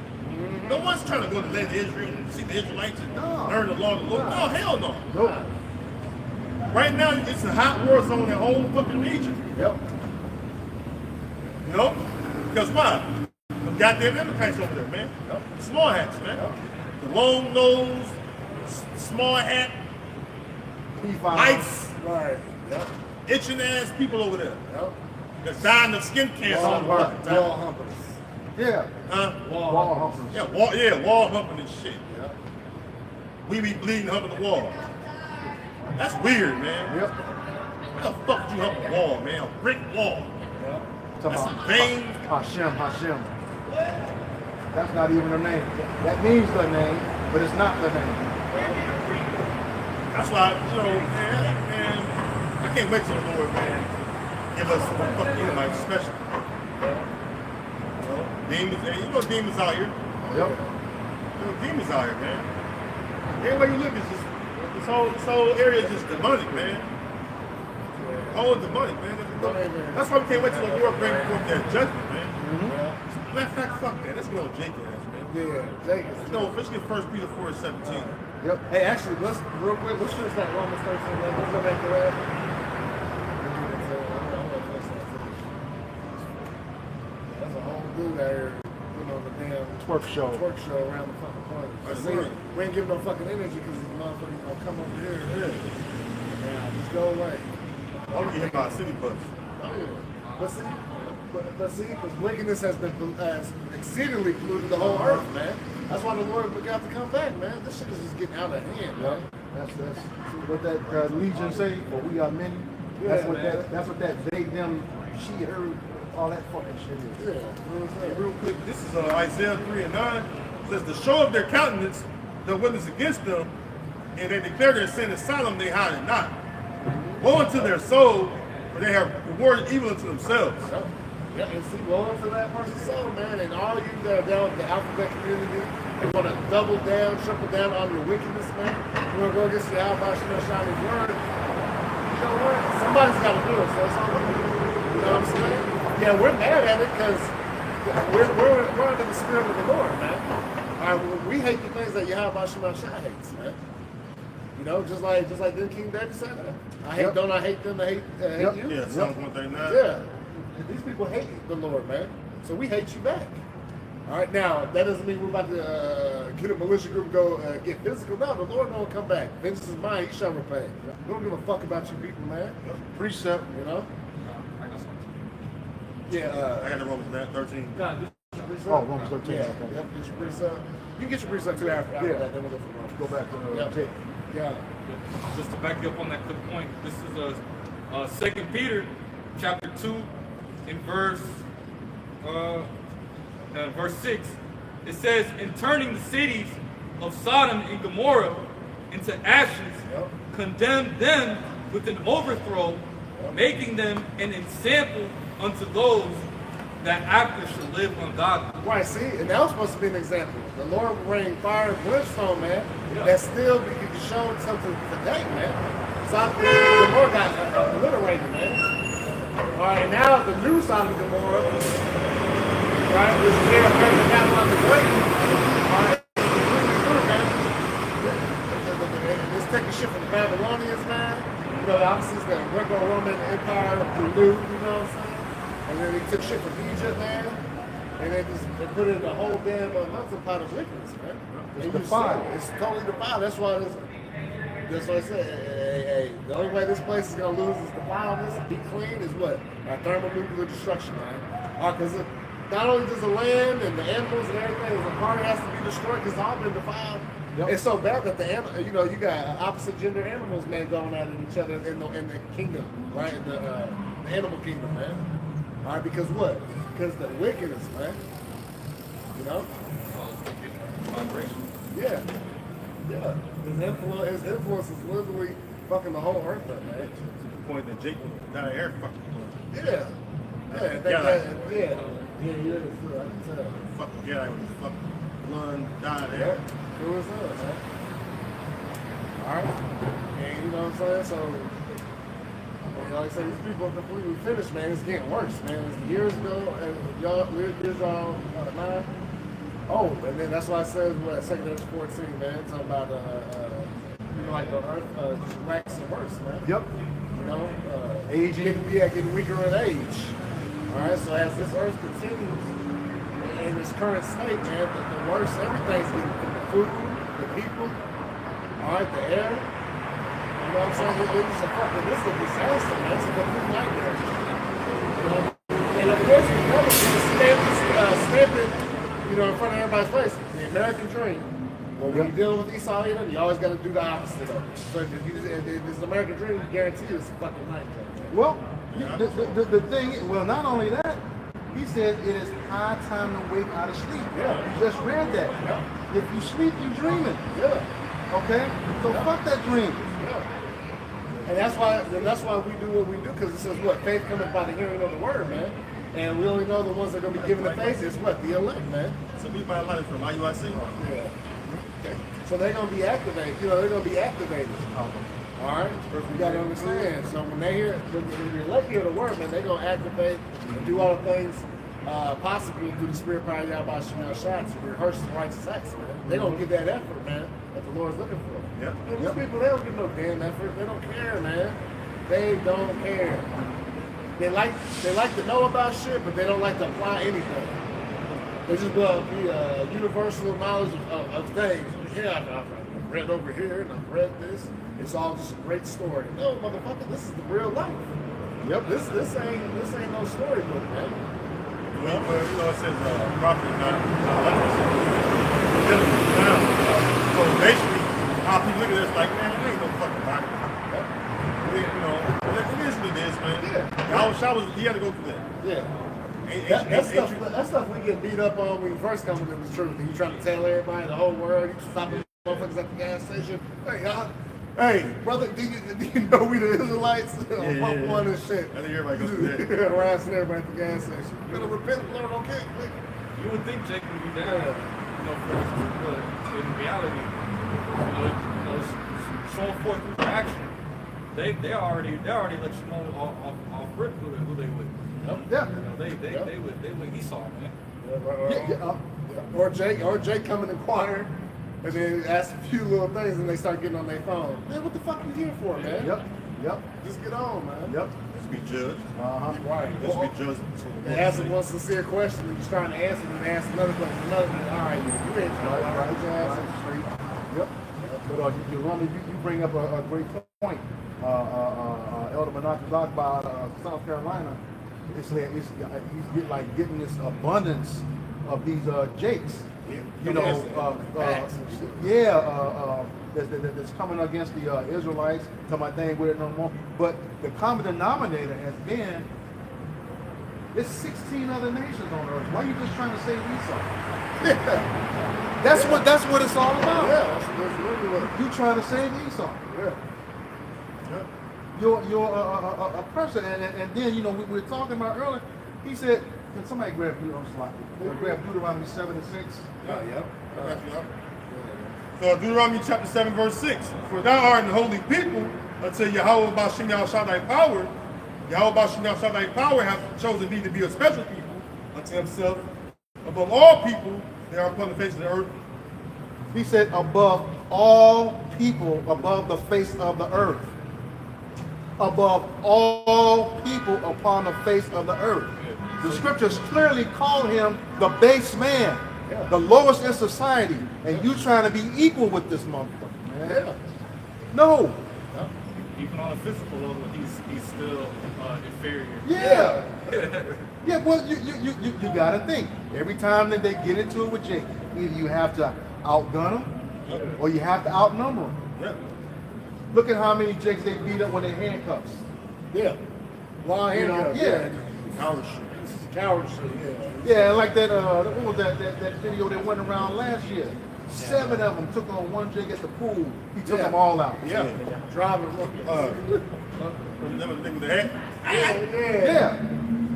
No one's trying to go to the land of Israel and see the Israelites and learn the law of the Lord. No, hell no. Nope. Right now, it's a hot war zone in the whole fucking region. Yep. You know? Because why? The goddamn Amalekites over there, man. Yep. Small hats, man. The long nose, small hat, P5. ice, Right. Yep. itching ass people over there. Yep. That's dying of skin cancer. Wall humpers. Yeah. Huh? Wall humpers. Yeah, wall humping and shit. Yep. We be bleeding humping the wall. That's weird, man. Yep. How the fuck you hump a wall, man? A brick wall. Yep. That's some vein. Hashem. That's not even their name. That means their name, but it's not their name. That's why, man, I can't wait till the Lord, man, give us some fucking Edomites special. Demons, demons out here. Yep. Demons out here, man. Everywhere you look is just, this whole area is just demonic, man. All demonic, man. That's why we can't wait till the Lord brings forth that judgment, man. Matter of fact, fuck that. Let's go to Jacob, man. Yeah. Jake. Let's get 1 Peter 4:17. Yep. Hey, actually, let's real quick. Let's finish that Romans 13. Let's go back to that. That's a whole dude out here putting on the damn Twerk show. around the fucking corner. That's See, right. we ain't giving no fucking energy because the motherfucker gonna come over here. Yeah, just go away. I want to get hit by a city bus. Oh yeah. But see, because wickedness has exceedingly polluted the whole earth, man. That's why the Lord got to come back, man. This shit is just getting out of hand, man. That's what that Legion say. For we are many. That's what man. that's what that they, them, she, her, all that fucking shit is. Yeah. You know what I'm Hey, saying? real quick, this is Isaiah 3:9. It says, to show of their countenance, the witness against them, and they declare their sin is solemn, they hide it not. Woe unto their soul, for they have rewarded evil unto themselves. Yeah, and see, woe to that person's soul, man. And all you that are down with the alphabet community, they want to double down, triple down on your wickedness, man. You want to go against the Alba Shining word. You know what? Somebody's got to do it, so it's all right. You know what I'm saying? Yeah, we're mad at it because we're under the spirit of the Lord, man. All right, we hate the things that Yahweh Shemashah hates, man. You know, just like then King David said that. Don't I hate them that hate you? Yeah, Psalms 139. Yeah. These people hate the Lord, man. So we hate you back. All right, now, that doesn't mean we're about to get a militia group and go get physical. No, the Lord don't come back. Vengeance is mine, he shall repay. We don't give a fuck about you people, man. Precept. You know? I got something. Yeah, I got the Romans 13. Oh, Romans 13. Yeah, Okay. yep, get your precept. You can get your precept too after Yeah. that, then we'll go from there. Go back to Yep. Jake. Yeah. Just to back you up on that quick point, this is 2 Peter chapter 2 in verse 6. It says, in turning the cities of Sodom and Gomorrah into ashes, condemned them with an overthrow, making them an example unto those that after should live ungodly. Right, see, and that was supposed to be an example. The Lord will rain fire and brimstone, man. That still be shown something today, man. Sodom and Gomorrah got obliterated, man. All right, now the new Sodom and Gomorrah right? This is their effect of Babylon the Great. All right? Let's take a shit from the Babylonians, man. You know, obviously it's the Greco-Roman Empire renewed, you know what I'm saying? And then they took shit from Egypt, man. And they put it in the whole damn melting pot of liquids, man. It's defiled. It's totally defiled. That's why I said, hey, the only way this place is gonna lose its defiledness and be clean is what? Thermonuclear destruction, man. Because not only does the land and the animals and everything, the party has to be destroyed because it's all been defiled. Yep. It's so bad that you got opposite gender animals, man, going at each other in the kingdom, right? In the animal kingdom, man. All right, because what? Because the wickedness, man. You know? Yeah. Yeah. His influence is literally fucking the whole earth up, man. To the point that Jake died here fucking. Yeah. Yeah. Yeah, I can tell. Fucking yeah, I was fucking blood died Yeah. there. It was us, man. Alright? And you know what I'm saying? So, like I said, these people are completely finished, man. It's getting worse, man. It's years ago, and years all 9. Oh, and then that's why I said, 2 Corinthians 14, man. Talking about, like the earth just waxing worse, man. Yep. You know? Aging. Getting weaker in age. Alright, so as this earth continues in its current state, man, the worse everything's getting from the food, the people, alright, the air. You know what I'm saying? This is a disaster, man. It's a complete nightmare. You know? And of course, the government stamp it, in front of everybody's face. The American dream. Well, when you're dealing with Esau, you always got to do the opposite of it. So if it's an American dream, you guarantee it's a fucking nightmare. Well, the thing, well, not only that, he said it is high time to wake out of sleep. Yeah. You just read that. Yeah. If you sleep, you're dreaming. Yeah. Okay? So fuck that dream. Yeah. And that's why we do what we do, because it says what? Faith cometh by the hearing of the word, man. And we only know the ones that are going to be given the faith is what? The elect, man. So we buy a lot from IUIC. Yeah. Okay. So they're going to be activated. They're going to be activated. All right? You got to understand. So when the elect hear the word, man, they're going to activate and do all the things possible through the spirit power of Yahweh Shemel Shah to rehearse the righteous acts, man. They're going to give that effort, man, that the Lord's looking for. Yep. And these people, they don't give no damn effort. They don't care, man. They don't care. They like to know about shit, but they don't like to apply anything. They just be universal knowledge of things. Yeah, I've read over here and I've read this. It's all just a great story. No, motherfucker, this is the real life. Yep. This ain't no storybook, man. Well, it says property not so basically, how people look at this like, man, it ain't no fucking Bible. It is what it is, man. Yeah. He had to go through that. Yeah. That stuff we get beat up on when you first come into the truth. And you trying to tell everybody, the whole world, you stopping motherfuckers at the gas station. Hey, brother, do you know we the Israelites? Pump one and shit. I think everybody goes through that. Harassing everybody at the gas station. You better repent, Lord, okay? You would think Jake would be down, for us, but in reality, showing forth through their action, they already let you know off rip who they would. Yeah. They would Esau, man. Or Jake coming and inquire, and then ask a few little things, and they start getting on their phone. Man, what the fuck you here for, man? Yep. Just get on, man. Yep. Just be judged. Right. Just be judged. They ask one sincere question, and you're trying to answer, and they ask another question, another one. All right, you ain't trying to put your ass in the street. Yep. But you bring up a great point. Elder Menachem by South Carolina. He's getting this abundance of these Jakes. That's coming against the Israelites. Talking about they ain't with it no more. But the common denominator has been there's 16 other nations on earth. Why are you just trying to save Esau? That's what it's all about. Yeah, that's really what. You trying to save Esau. Yeah. You're a person, and then we were talking about earlier. He said, "Can somebody grab Deuteronomy 7 and 6?" Yep. So Deuteronomy chapter 7, verse 6. For thou art an holy people until Yahweh Ba'Shem Yahushua thy power. Yahweh Ba'Shem Yahushua thy power hath chosen thee to be a special people unto himself, above all people that are upon the face of the earth. He said above all people, above the face of the earth. Above all people upon the face of the earth. The scriptures clearly call him the base man, the lowest in society, and you trying to be equal with this motherfucker, man. Yeah. No. Even on a physical level, he's still inferior. Yeah. Yeah, well, you gotta think. Every time that they get into it with Jake, either you have to outgun him or you have to outnumber him. Yeah. Look at how many Jakes they beat up when they handcuffs. Yeah. Long You know, handcuffs. yeah. Coward shit. Coward shit, yeah. Yeah, like that, what was that video that went around last year? 7 of them took on one Jake at the pool. He took them all out. Yeah. Driving. Remember the nigga with the hat? Yeah.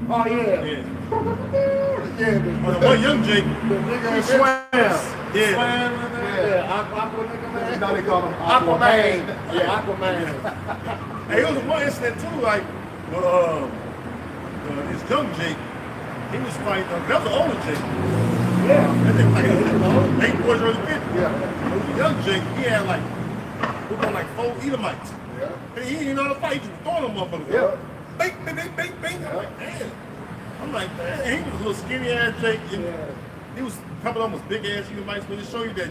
Oh, yeah. Yeah. Yeah. Oh, the one young Jake. The nigga He swam. Yeah. Yeah. Aqua nigga, man. Now they call him Aquaman. Aquaman. Yeah, Aquaman. Hey, it was one incident too, like, this young Jake, he was fighting, that was the older Jake. Yeah. That nigga like late boys, early 50s. Yeah. It was the young Jake, he had like, we on like 4 Edomites. Yeah. And he didn't know how to fight, he just throwing them motherfuckers. Yeah. Bang, bang, bang, bang, bang. I'm like, damn. I'm like, man, he was a little skinny ass Jake. And he was a couple of them was big ass Edomites, but it show you that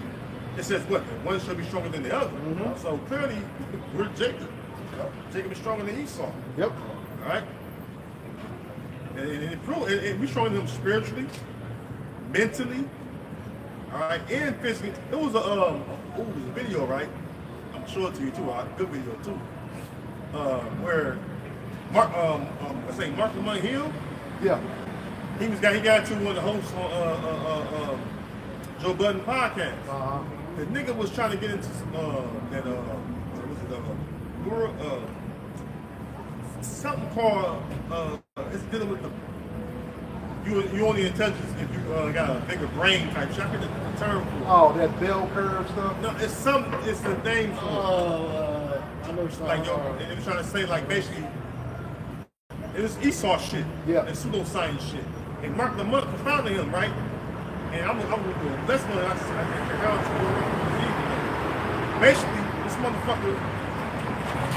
it says what? That one should be stronger than the other. So clearly, we're Jacob. Jacob is stronger than Esau. Yep. All right? And it proved, and we showing them spiritually, mentally, all right, and physically. It was a video, right? I'm sure it to you too. A good video too. Where Mark Lamont Hill. Yeah. He got to one of the hosts on Joe Budden podcast. The nigga was trying to get into something called it's dealing with the you only intelligence if you got a bigger brain type shit. I forget the term for it. Oh, that bell curve stuff? No, it's the name for I know like they were trying to say like basically it was Esau shit. Yeah. And pseudoscience shit. And Mark Lamont confounded him, right? And I'm that's one I basically this motherfucker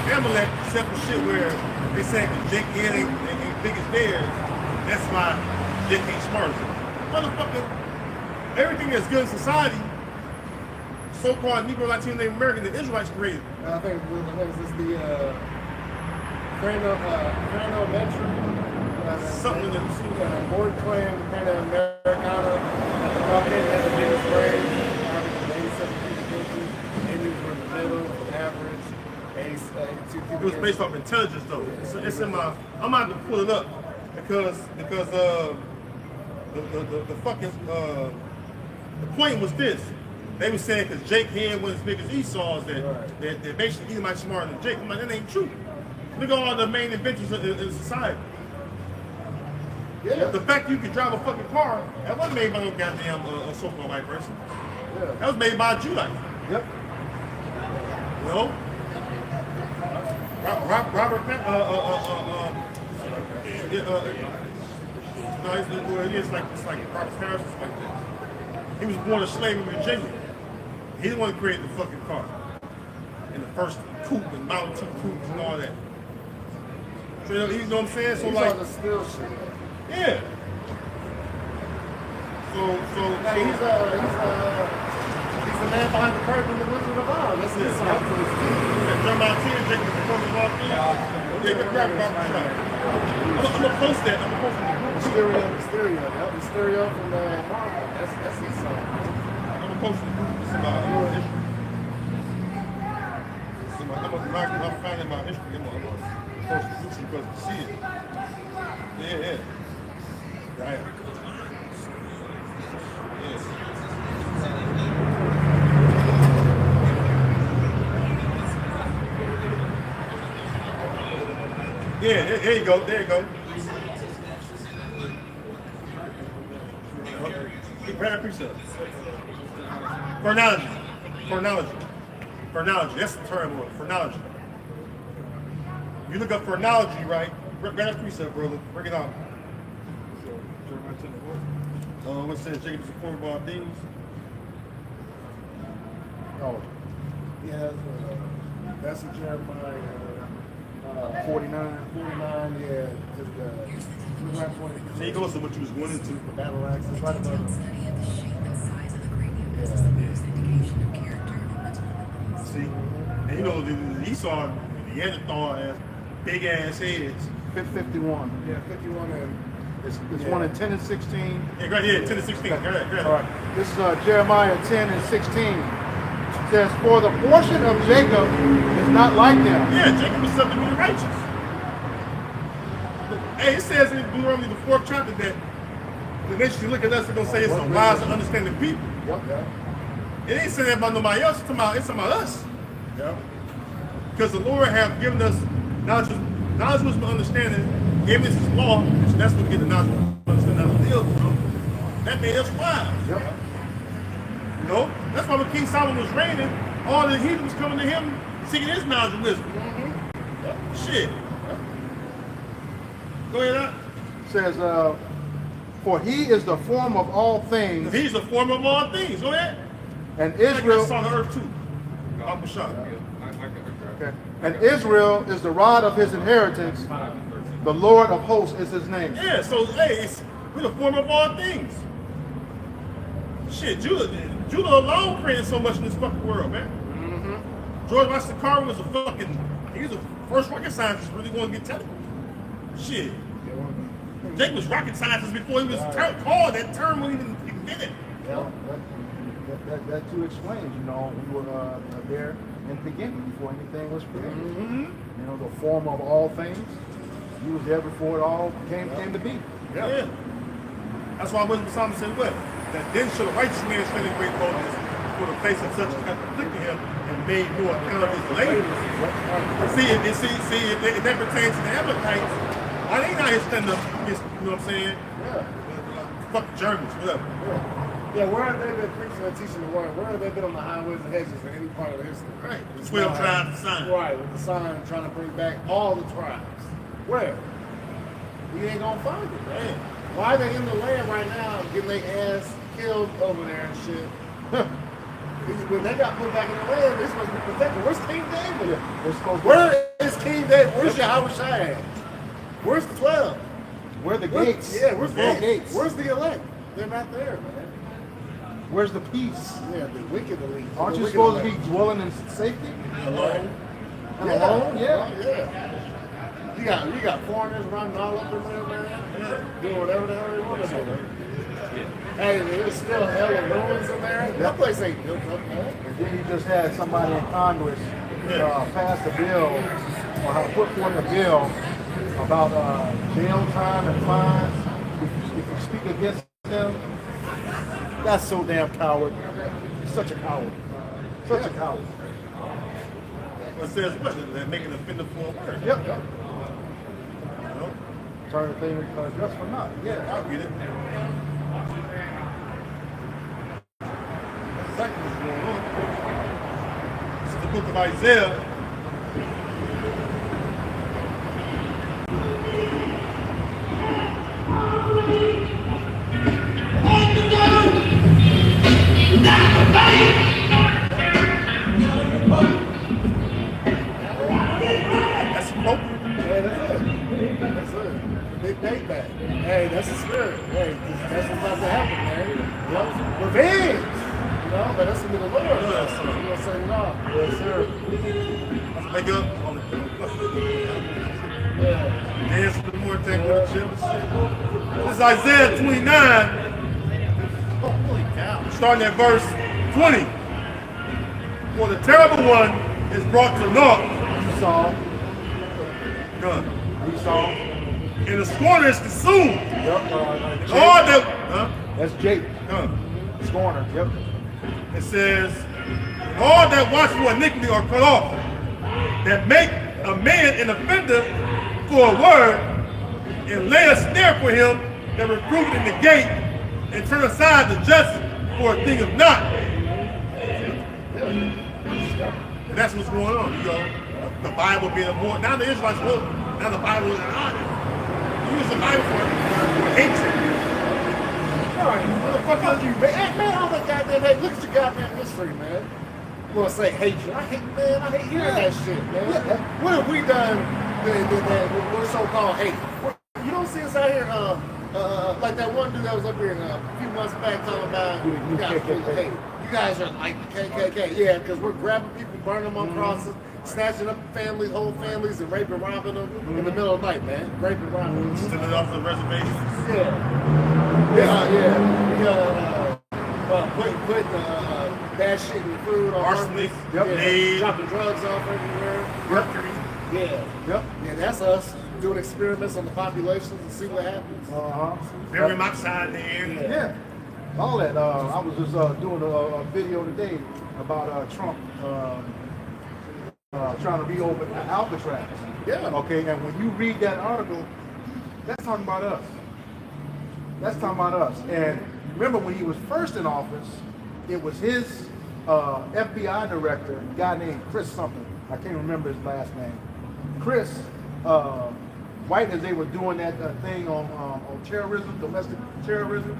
Amalek set for shit where they say Jake ain't big as theirs. That's why Jake ain't smart as him. Motherfucker, everything that's good in society, so-called Negro, Latino, Native American, the Israelites created. I think this is the Cranometric. Something that board claim Crano-Americana. Caucasian had the biggest brain. 87 people guilty. Indians were in the middle, average. 82 people. it was based off intelligence though. It's in my. I'm about to pull it up because the fucking the point was this. They were saying because Jake hand was as big as Esau's that basically he might smarter than Jake. I'm like, that ain't true. Look at all the main inventions in society. Yeah. The fact you can drive a fucking car, that wasn't made by no goddamn so-called white person. Yeah. That was made by a Jewite. Yep. You know? Robert it's like Robert Harris or something like that. He was born a slave in Virginia. He the one who created the fucking car. And the first coupe and Model 2 coupes and all that. So you know what I'm saying? So He's like on the still shit. yeah. He's the man behind the curtain in the Wizard of Oz. That's his song. Jeremiah 10, Jacob the first of all things. Yeah, good grab about the shot. I'm gonna post that. I'm gonna post it in the group. Stereo. Yep, the stereo from Marvel. That's his song. I'm gonna post it. It's about history. I'm finding about history. I'm gonna post it so you guys can see it. Yeah. Right. Yeah, there you go. Grab precept. Phrenology. That's the term for it. Phrenology. You look up phrenology, right? Grab that precept, brother. Bring it out. What says Jacob is the form of all things? Oh, Yeah, that's in Jeremiah 49. 49, yeah. Around 20. So he goes to what you was going into. The battle axe is right above it. See? And you know, the Esau and the Neanderthal has big ass heads. 51. Yeah, 51 and It's Yeah. one in 10 and 16. Yeah, go ahead, 10 to 16. Go ahead, go ahead. All right. This is Jeremiah 10 and 16. It says, for the portion of Jacob is not like them. Yeah, Jacob was something to be righteous. Hey, it says in Deuteronomy the 4th chapter that the nations you look at us, they're going to say it's some wise and understanding people. Yep, yep. It ain't saying that about nobody else, it's talking about us. Yep. Because the Lord have given us knowledge, wisdom, and understanding, gave us his law, and so that's what we get the knowledge, understanding, how to deal with them. That made us wise. Yep. You know? That's why when King Solomon was reigning, all the heathens was coming to him seeking his knowledge and wisdom. Shit. Go ahead, Al. It says, for he is the form of all things, He's the form of all things. Go ahead. and Israel Israel, saw the earth too. Uncle Shah. okay, and Israel is the rod of his inheritance. The Lord of hosts is his name. Yeah, so hey, we're the form of all things. Shit, Judah alone created so much in this fucking world, man. George Washington Carver was he was the first rocket scientist really going to get technical. Shit. Jake was rocket scientist before he was called that term when he even invented. Well, that too explains, you know, we were there in the beginning before anything was created. You know, the form of all things. He was there before it all came to be. Yeah. That's why Wisdom Solomon said what? That then shall a righteous man stand in great boldness for the face of such as have afflicted him and made no account of his labor. See, if that pertains to the Amalekites, why they not here standing up against, you know what I'm saying? Fuck the Germans, whatever. Yeah, where have they been preaching and teaching the word? Where have they been on the highways and hedges in any part of history? Right. It's 12 not- tribes of sign. Right, with the sign trying to bring back all the tribes. Where? We ain't gonna find it, man. Why are they in the land right now getting their ass killed over there and shit? When they got put back in the land, they're supposed to be protected. Where's King David? Where is King David? Where's Yahweh Shai? Where's the 12? Where are the gates? Yeah, where's the Where are gates? Where's the elect? They're not there, man. Where's the peace? Yeah, the wicked elite. Aren't The you wicked supposed to be elect. dwelling in safety? Alone. Alone? Yeah. Yeah. You got foreigners running all up in there, man. Doing whatever the hell they want to do. Hey, there's still hella ruins in there. That place ain't built up, man. And then you just had somebody in Congress pass a bill, or have put forth a bill about jail time and fines if you speak against them. That's so damn coward. You're such a coward. Such a coward. It says what? They're making a offender for a word. Yep. You know? Turn the thing just for nothing. Yeah, I'll get it. Exactly what's going on. This is the book of Isaiah. That's appropriate. Hey, that's it. That's it. Big date back. Hey, that's the spirit. Hey, that's what's about to happen, man. Yep. Revenge! You know, but that's the Lord. Yes, sir. You gonna say no? Yes, sir. Make up on the Yeah. dance with the more thing with the chips. This is Isaiah 29, Holy cow. starting at verse 20. For the terrible one is brought to naught. Esau. Done. Esau. And the scorner is consumed. Yep. All that, That's Jake. done. Scorner. Yep. It says, all that watch for iniquity are cut off, that make a man an offender for a word, and lay a snare for him that reprove in the gate, and turn aside the just for a thing of naught. And that's what's going on, you know. The Bible being more, now the Israelites, well, now the Bible is an honor. Use the Bible for hatred. Right. Motherfucker, you man, all that goddamn hate. Look at your goddamn history, man. You wanna say hatred? I hate hearing that shit, man. Yeah. What have we done that we're so-called hate? You don't see us out here, like that one dude that was up here a few months back talking about you guys full of hate. You guys are like KKK. Yeah, because we're grabbing people, burning them on crosses, snatching up families, whole families, and raping, robbing them in the middle of the night, man. Raping, robbing them. Sending off the reservations. Putting bad shit in the food on Arsenic, purpose. Dropping drugs off everywhere. Mercury. Yeah, that's us doing experiments on the populations and see what happens. Barium oxide in the air. Yeah, all that. I was just doing a video today about Trump trying to reopen Alcatraz. Yeah. Okay, and when you read that article, that's talking about us. That's talking about us. And remember when he was first in office, it was his FBI director, a guy named Chris something. I can't remember his last name. Chris, right as they were doing that thing on terrorism, domestic terrorism,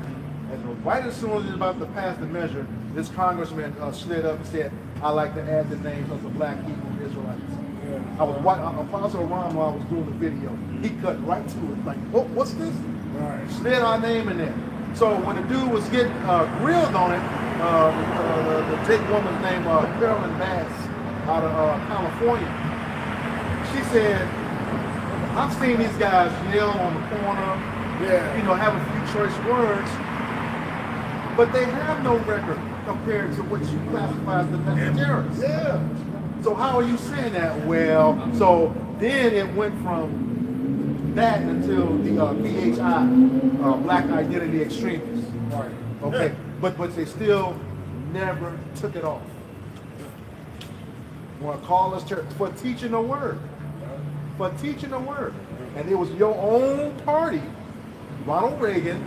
and right as soon as they were about to pass the measure, this congressman slid up and said, "I like to add the names of the black Hebrew Israelites." Yeah. I was Apostle Ron while I was doing the video. He cut right to it, like, "Oh, what's this?" Right. Slid our name in there. So when the dude was getting grilled on it, the big woman's name, Carolyn Bass, out of California, she said, "I've seen these guys yell on the corner, have a few choice words, but they have no record compared to what you classify as domestic terrorists." Yeah. So how are you saying that? Well, so then it went from that until the BHI, Black Identity Extremists. Right. Okay. Yeah. But they still never took it off. Want to call us for teaching the word. For teaching the word. And it was your own party, Ronald Reagan,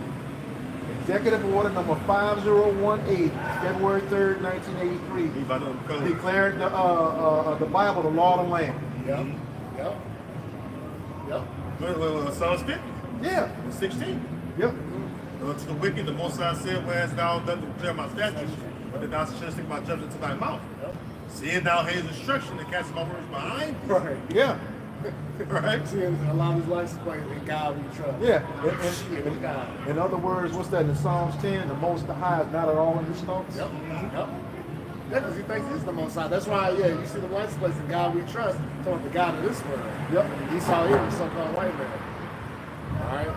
Executive Order number 5018, February 3rd, 1983, declared the Bible the law of the land. Yep. Psalms 50. Yeah. 16. Yep. To the wicked, the Most High said, "Whereas thou dost declare my statutes, but that thou shouldst take my judgment to thy mouth. Seeing thou hast instruction and cast my words behind thee." Right. Yeah. Right. Seeing a lot of his life spent in God we trust. Yeah. In God. In other words, what's that in Psalms 10? The Most High is not at all in his thoughts. Yep. Yeah, because he thinks he's the Most High. That's why, you see the white place in God we trust, talking about the God of this world. Yep. Esau here was so-called white man. All right.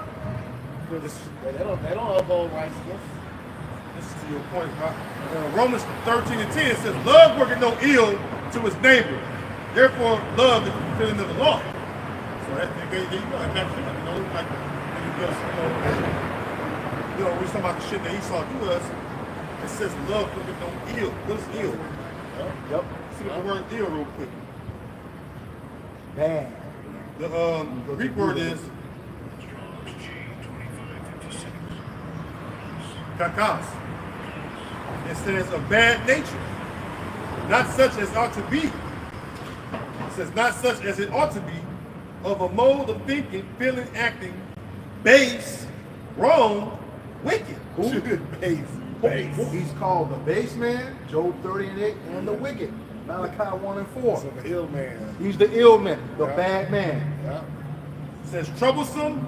They don't uphold righteousness. This is to your point. Romans 13 and 10 says, "Love worketh no ill to his neighbor. Therefore, love is the fulfilling of the law." So that's there you go. Like, we talking about the shit that Esau do us. It says, "Love worketh no ill." What is ill? Yep. See the word ill real quick. Bad. The Greek word is kakos. It says a bad nature, not such as ought to be. It says not such as it ought to be, of a mode of thinking, feeling, acting, base, wrong, wicked. Who? Base. He's called the base man, Job 30 and 8, and the wicked, Malachi 1 and 4. So the ill man. He's the ill man, the bad man. Yeah. It says troublesome,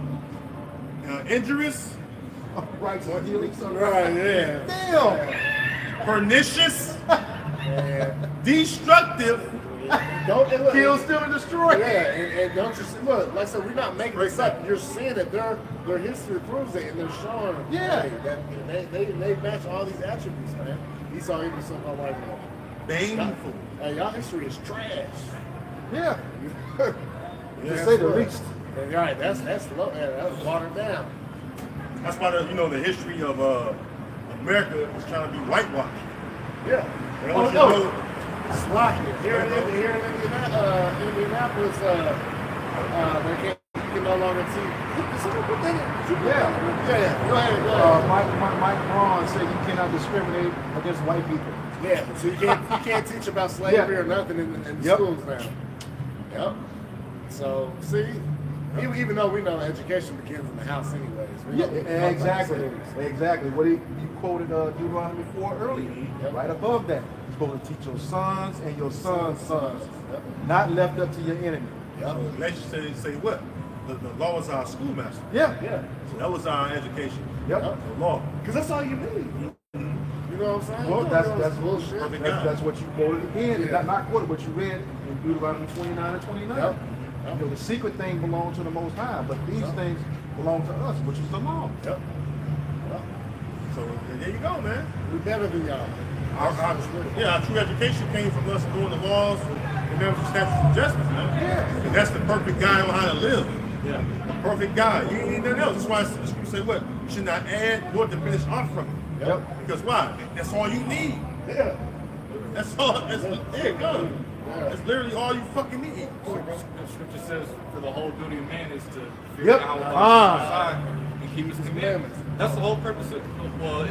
injurious, Right, yeah. Damn. pernicious, destructive, Don't kill, steal, and destroy. Yeah, and don't you see? Look, like I said, we're not making this up. You're seeing that their history proves it, and they're showing. Yeah. That they match all these attributes, man. Esau even so-called white man. baneful. Hey, y'all history is trash. Yeah. To say the least. Right, that's low, man. That was watered down. That's why the history of America was trying to be whitewashed. Yeah. They want you to know Sloppy. Here in Indianapolis, you can no longer see. Yeah. Go ahead. Mike Braun said you cannot discriminate against white people. Yeah, so you can't teach about slavery or nothing in the schools now. Yep. So see, Even though we know education begins in the house anyways. We Yeah, know- exactly. Exactly. What you quoted Deuteronomy 4 earlier. Yep. Right above that. You're supposed to teach your sons and your sons' sons. Yep. Not left up to your enemy. Yep. Galatians say what? The law is our schoolmaster. Yeah. Yeah. So that was our education. Yep. The law. Because that's all you need. You know what I'm saying? Well, You that's know, that's bullshit. Perfect. That's what you quoted again. Yeah. Not quoted, but you read in Deuteronomy 29 and 29. Yep. You know, the secret thing belongs to the Most High, but these Yep. things belong to us, which is the law. Yep. So there you go, man. We better than y'all. Our true education came from us doing the laws and then statutes and judgments, man. Yeah. And that's the perfect guide on how to live. Yeah. The perfect guide. You ain't nothing else. That's why you say what? You should not add nor diminish off from it. Yep. Because why? That's all you need. Yeah. That's all. There you go. That's literally all you fucking need. The scripture says for the whole duty of man is to fear Yep. God and keep his commandments. That's the whole purpose of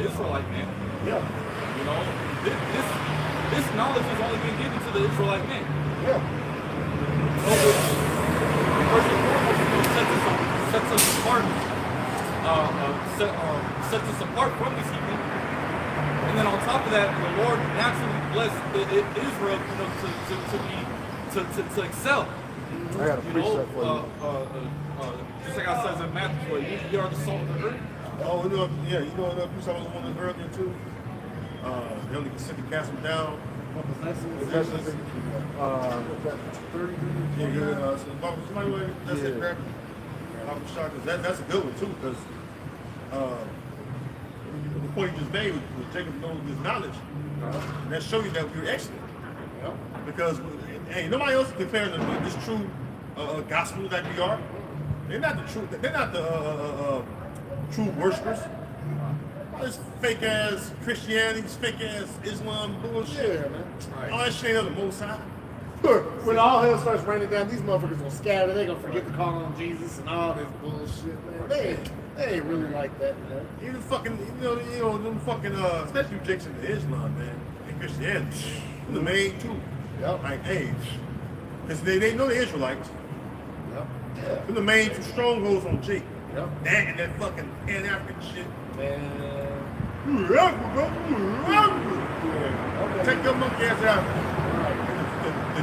Israelite man. Yeah. You know, this knowledge has only been given to the Israelite man. Yeah. First and foremost, sets us apart, sets us apart from these heathen. And then on top of that, the Lord naturally blessed Israel, you know, to excel. I got a You know, precept for you. just like I says in Matthew, where you are the salt of the earth. Oh, you know, yeah, you know what? You saw one earlier too. They only consider cast them down. Possessions, 30 Yeah. So somebody would that's Yeah. it, grab it. That's a good one too, because the point you just made was Jacob knows his knowledge. That show you that we're excellent. Because hey, nobody else is declaring this true gospel like we are. They're not the true. They're not the true worshipers. This fake ass Christianity, this fake ass Islam bullshit. Yeah, man. All that shit of the Most High. When all hell starts raining down, these motherfuckers gonna scatter. They gonna forget to call on Jesus and all this bullshit, man. They ain't really like that, man. Even fucking, you know, them fucking, especially rejection to Islam, man, and Christianity. The main two. Yep. Like, hey, because they know the Israelites. Yep. Them the main two strongholds on Jake. Yep. That and that fucking Pan-African shit. Man. Take your monkey ass out.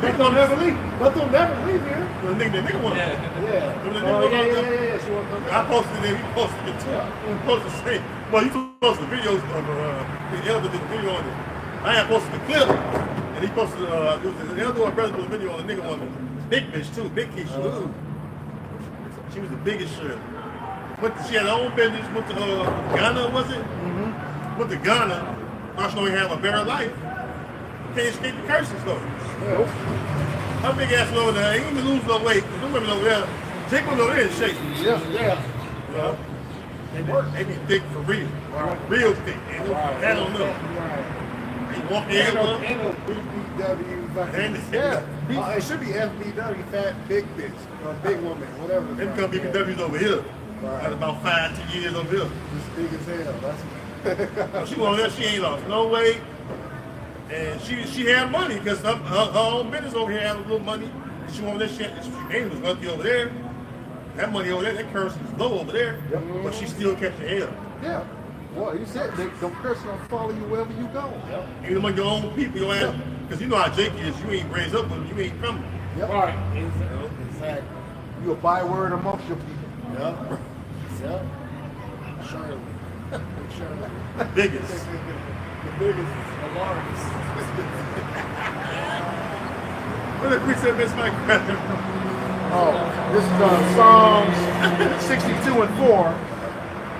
But they'll never leave. But they'll never leave here. The nigga want Yeah. Yeah. The nigga Oh, wanna- yeah. She won't come I back. posted it, he posted it too. He posted the same. Well, you posted the videos of the elder did the video on it. I had posted the clip, and he posted the elder or brother did a video on the nigga one. Big bitch too, big Keisha. She was the biggest shit. She had her own business, went to Ghana, was it? Mm-hmm. Went to Ghana, thought she only have a better life. Can't escape the curses though. Her big ass over there, ain't even lose no weight. Them women over there, Jake was over there in shape. Yeah. You know? They work. They be thick for real. Right. Real thick. Ain't no fat on them. Right. They walk in Ain't no with them. BBW fucking. And Yeah. It should be FBW, fat big bitch, or big woman, whatever. the Them fuck. come BBWs over here. Right. Got about 5-10 years over here. Just big as hell. That's. She over there, she ain't lost no weight. And she had money because her own business over here had a little money. And she over there, she ain't was lucky over there. That money over there, that curse is low over there. Yep. But she still kept the hell. Yeah. Well, you said them curses gonna follow you wherever you go. Yep. Even among your own people, your ass. Because you know how Jake is, you ain't raised up with him, you ain't from him. Yep. Right. Exactly. You a byword amongst your people. Yep. Yep. Surely. Surely. Biggest. The biggest alarmist. What did we say, Miss Mike? Oh, this is Psalms 62 and 4,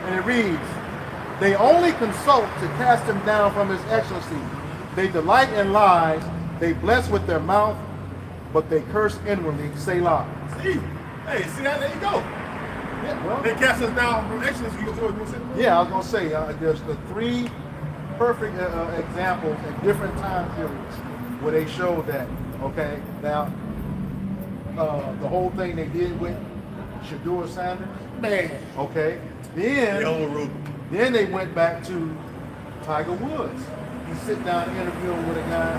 and it reads, "They only consult to cast him down from his excellency. They delight in lies. They bless with their mouth, but they curse inwardly. Selah." See? Hey, see that? There you go. Yeah, well, They cast us down from excellence. You go to it. yeah, I was gonna say there's the three perfect examples in different time periods where they show that. Okay, now the whole thing they did with Shador Sanders. Man. Okay, The old root. then they went back to Tiger Woods. He sit down interviewing with a guy.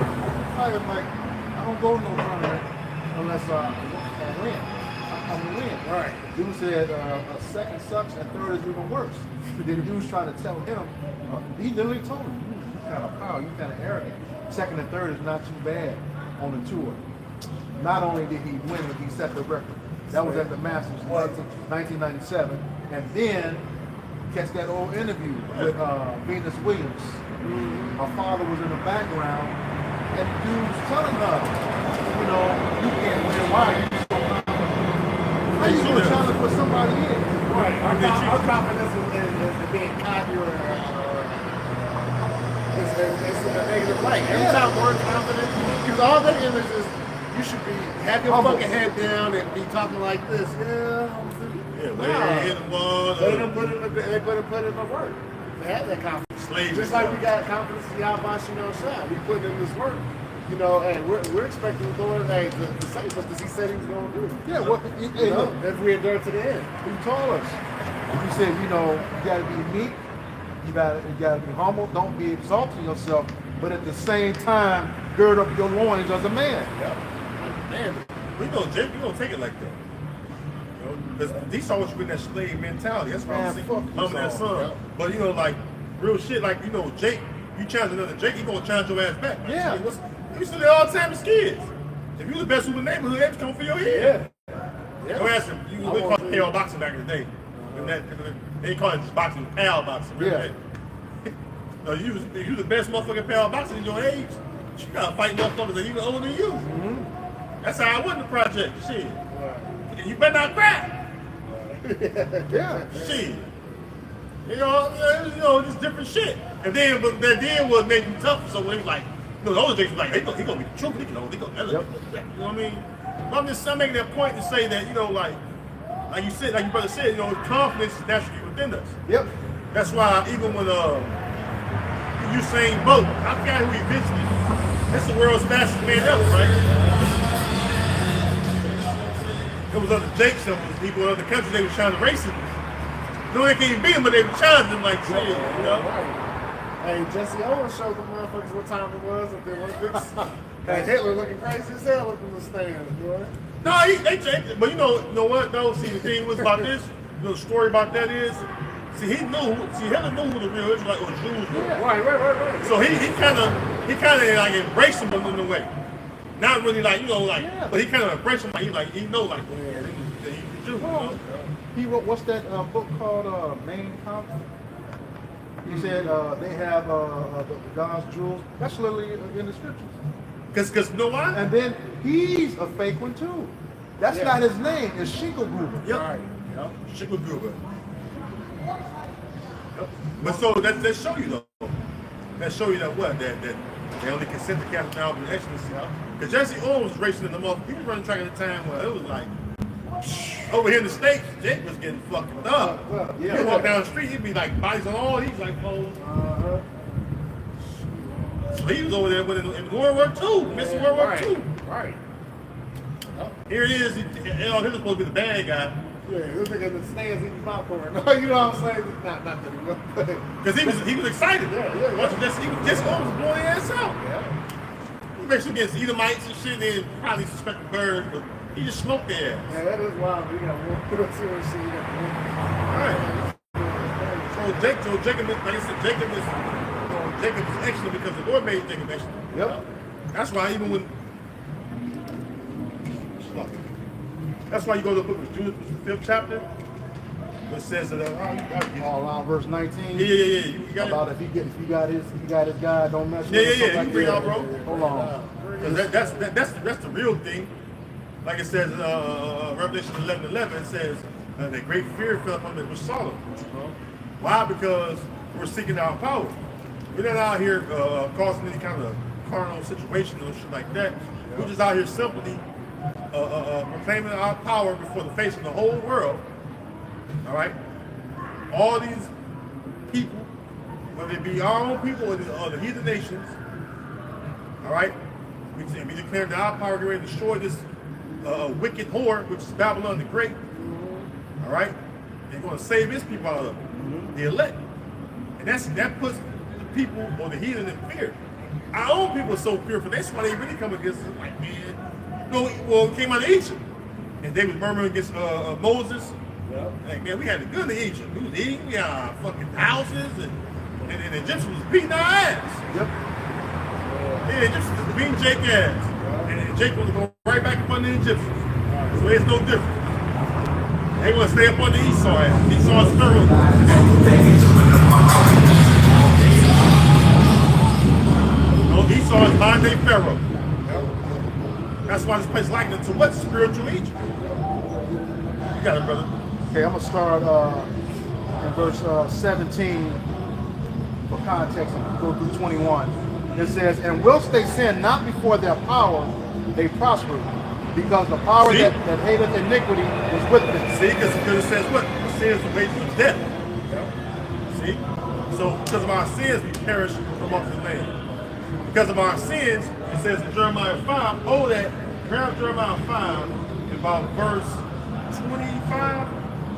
Tiger's like, I don't go to no tournament unless I win. come to win. Right. Dude said a second sucks and third is even worse. So then the dude's trying to tell him, he literally told him, you kind of proud, you kind of arrogant. Second and third is not too bad on the tour. Not only did he win, but he set the record. That was at the Masters in 1997. And then, catch that old interview with Venus Williams. Her father was in the background, and the dude was telling her, you know, you can't win. Why are you so confident? How you gonna challenge what somebody is? Right. Our confidence is being cocky or it's in a negative light. Every time we're confident, because all the image is you should be have your fucking head down and be talking like this. Yeah, they don't put in the work. They have that confidence. Slavery. Just like we got confidence in Yahweh no shot. We put in this work. You know, and we're expecting the Lord to save us because He said He was going to do it. Yeah, well, You know, if we endure to the end. He told us. He said, you know, you gotta be meek, you gotta be humble, don't be exalting yourself, but at the same time, gird up your loins as a man. Yeah. Man, we don't take it like that. You know, because Esau was with that slave mentality. That's why I'm saying I'm that son. Yeah. But you know, like real shit, like you know, Jake, you challenge another Jake, he gonna challenge your ass back. Like, Yeah. we used to do it all the time as kids. If you the best in the neighborhood, they was coming for your head. Yeah. Go ask him. We called it PL boxing back in the day. They call it just boxing, PL boxing. Really. No, you the best motherfucking PL boxing in your age. You gotta fight motherfuckers that even older than you. That's how I won the project. Shit. You better not cry. Yeah. Shit. You know, just different shit. And then, but that then what made you tougher. So when he was like, you know, the older Jakes was like, he gonna be the truth. He gonna elevate. You know what I mean? But I'm making that point to say that, you know, like you said, like your brother said, you know, confidence is naturally within us. Yep. That's why even when Usain Bolt, I forgot who he eventually. That's the world's fastest man ever, right? It was other Jakes, some people in other countries, they were trying to race him. No, they can't even beat him, but they were challenging him like shit, you know? Hey, Jesse Owens showed the motherfuckers what time it was at the Olympics. Hey, Hitler looking crazy as hell up in the stands, boy. No, they changed it. But you know what though? See, the thing was about this, the story about that is, Hitler knew who the real Israelites or Jews were. Yeah. Right. So he kind of like embraced them in a way. Not really like, but he kind of embraced them like, he know like, yeah, he's Jew, you know? He wrote, what's that book called, Main Conflict? He said they have God's jewels. That's literally in the scriptures. Because you know why? And then he's a fake one too. That's not his name. It's Schicklgruber. Yep. Right. Schicklgruber. Yep. But so that show you though. That show you that what? That they only consent to Captain Albert Excellency. Because Jesse Owens was racing in the motherfucker. He was running track at the time where it was like over here in the States, Jake was getting fucked up. Yeah. He'd walk down the street, he'd be like bodies on all these like poles. So he was over there in World War II, missing World War II. Right. Here it is, he was supposed to be the bad guy. Yeah, this nigga in the stands eating popcorn. You know what I'm saying? Not that he was. Because he was excited. Yeah. Watching Jesse Owens was blowing his ass out. Yeah. He makes you against Edomites and shit, and then probably suspected birds, but he just smoked their ass. Yeah, that is wild. We got one serious shit. Alright. So Jacob, like I said, Jacob is excellent because the Lord made Jacob excellent. Yep. That's why even when that's why you go to the book of Jude, the 5th chapter, where it says that All around verse 19. Yeah. You got about it. if he got his guy, don't mess with him. Yeah. You bring it out, bro. Hold on. That's the real thing. Like it says, Revelation 11:11, it says that great fear fell upon them. It was Solomon. Why? Because we're seeking our power. We're not out here causing any kind of carnal situation or shit like that. We're just out here simply proclaiming our power before the face of the whole world. All right? All these people, whether it be our own people or the heathen nations, all right? We declare that our power is ready to destroy this wicked whore, which is Babylon the Great. All right? They're going to save his people out of it, the elect. And that puts the people or the heathen in fear. Our own people are so fearful. That's why they really come against us. Like, man, well, it came out of Egypt. And and they was murmuring against Moses. Yep. Hey, man, we had it good in Egypt. We was eating, we had our fucking houses, and the Egyptians was beating our ass. Yep. Yeah, the Egyptians was beating Jake's ass. And then Jake was going right back up on the Egyptians. So it's no different. They want to stay up on the Esau ass. Esau's Pharaoh. No, Esau is modern day Pharaoh. That's why this place likened to what? Spiritual Egypt. You got it, brother. Okay, I'm going to start in verse 17 for context and go through 21. It says, and whilst they sin not before their power, they prosper, because the power that hateth iniquity was with them. See, because it says what? The sins of wages of death. See? So because of our sins, we perish from amongst the land. Because of our sins, it says in Jeremiah 5, grab Jeremiah 5, about verse 25,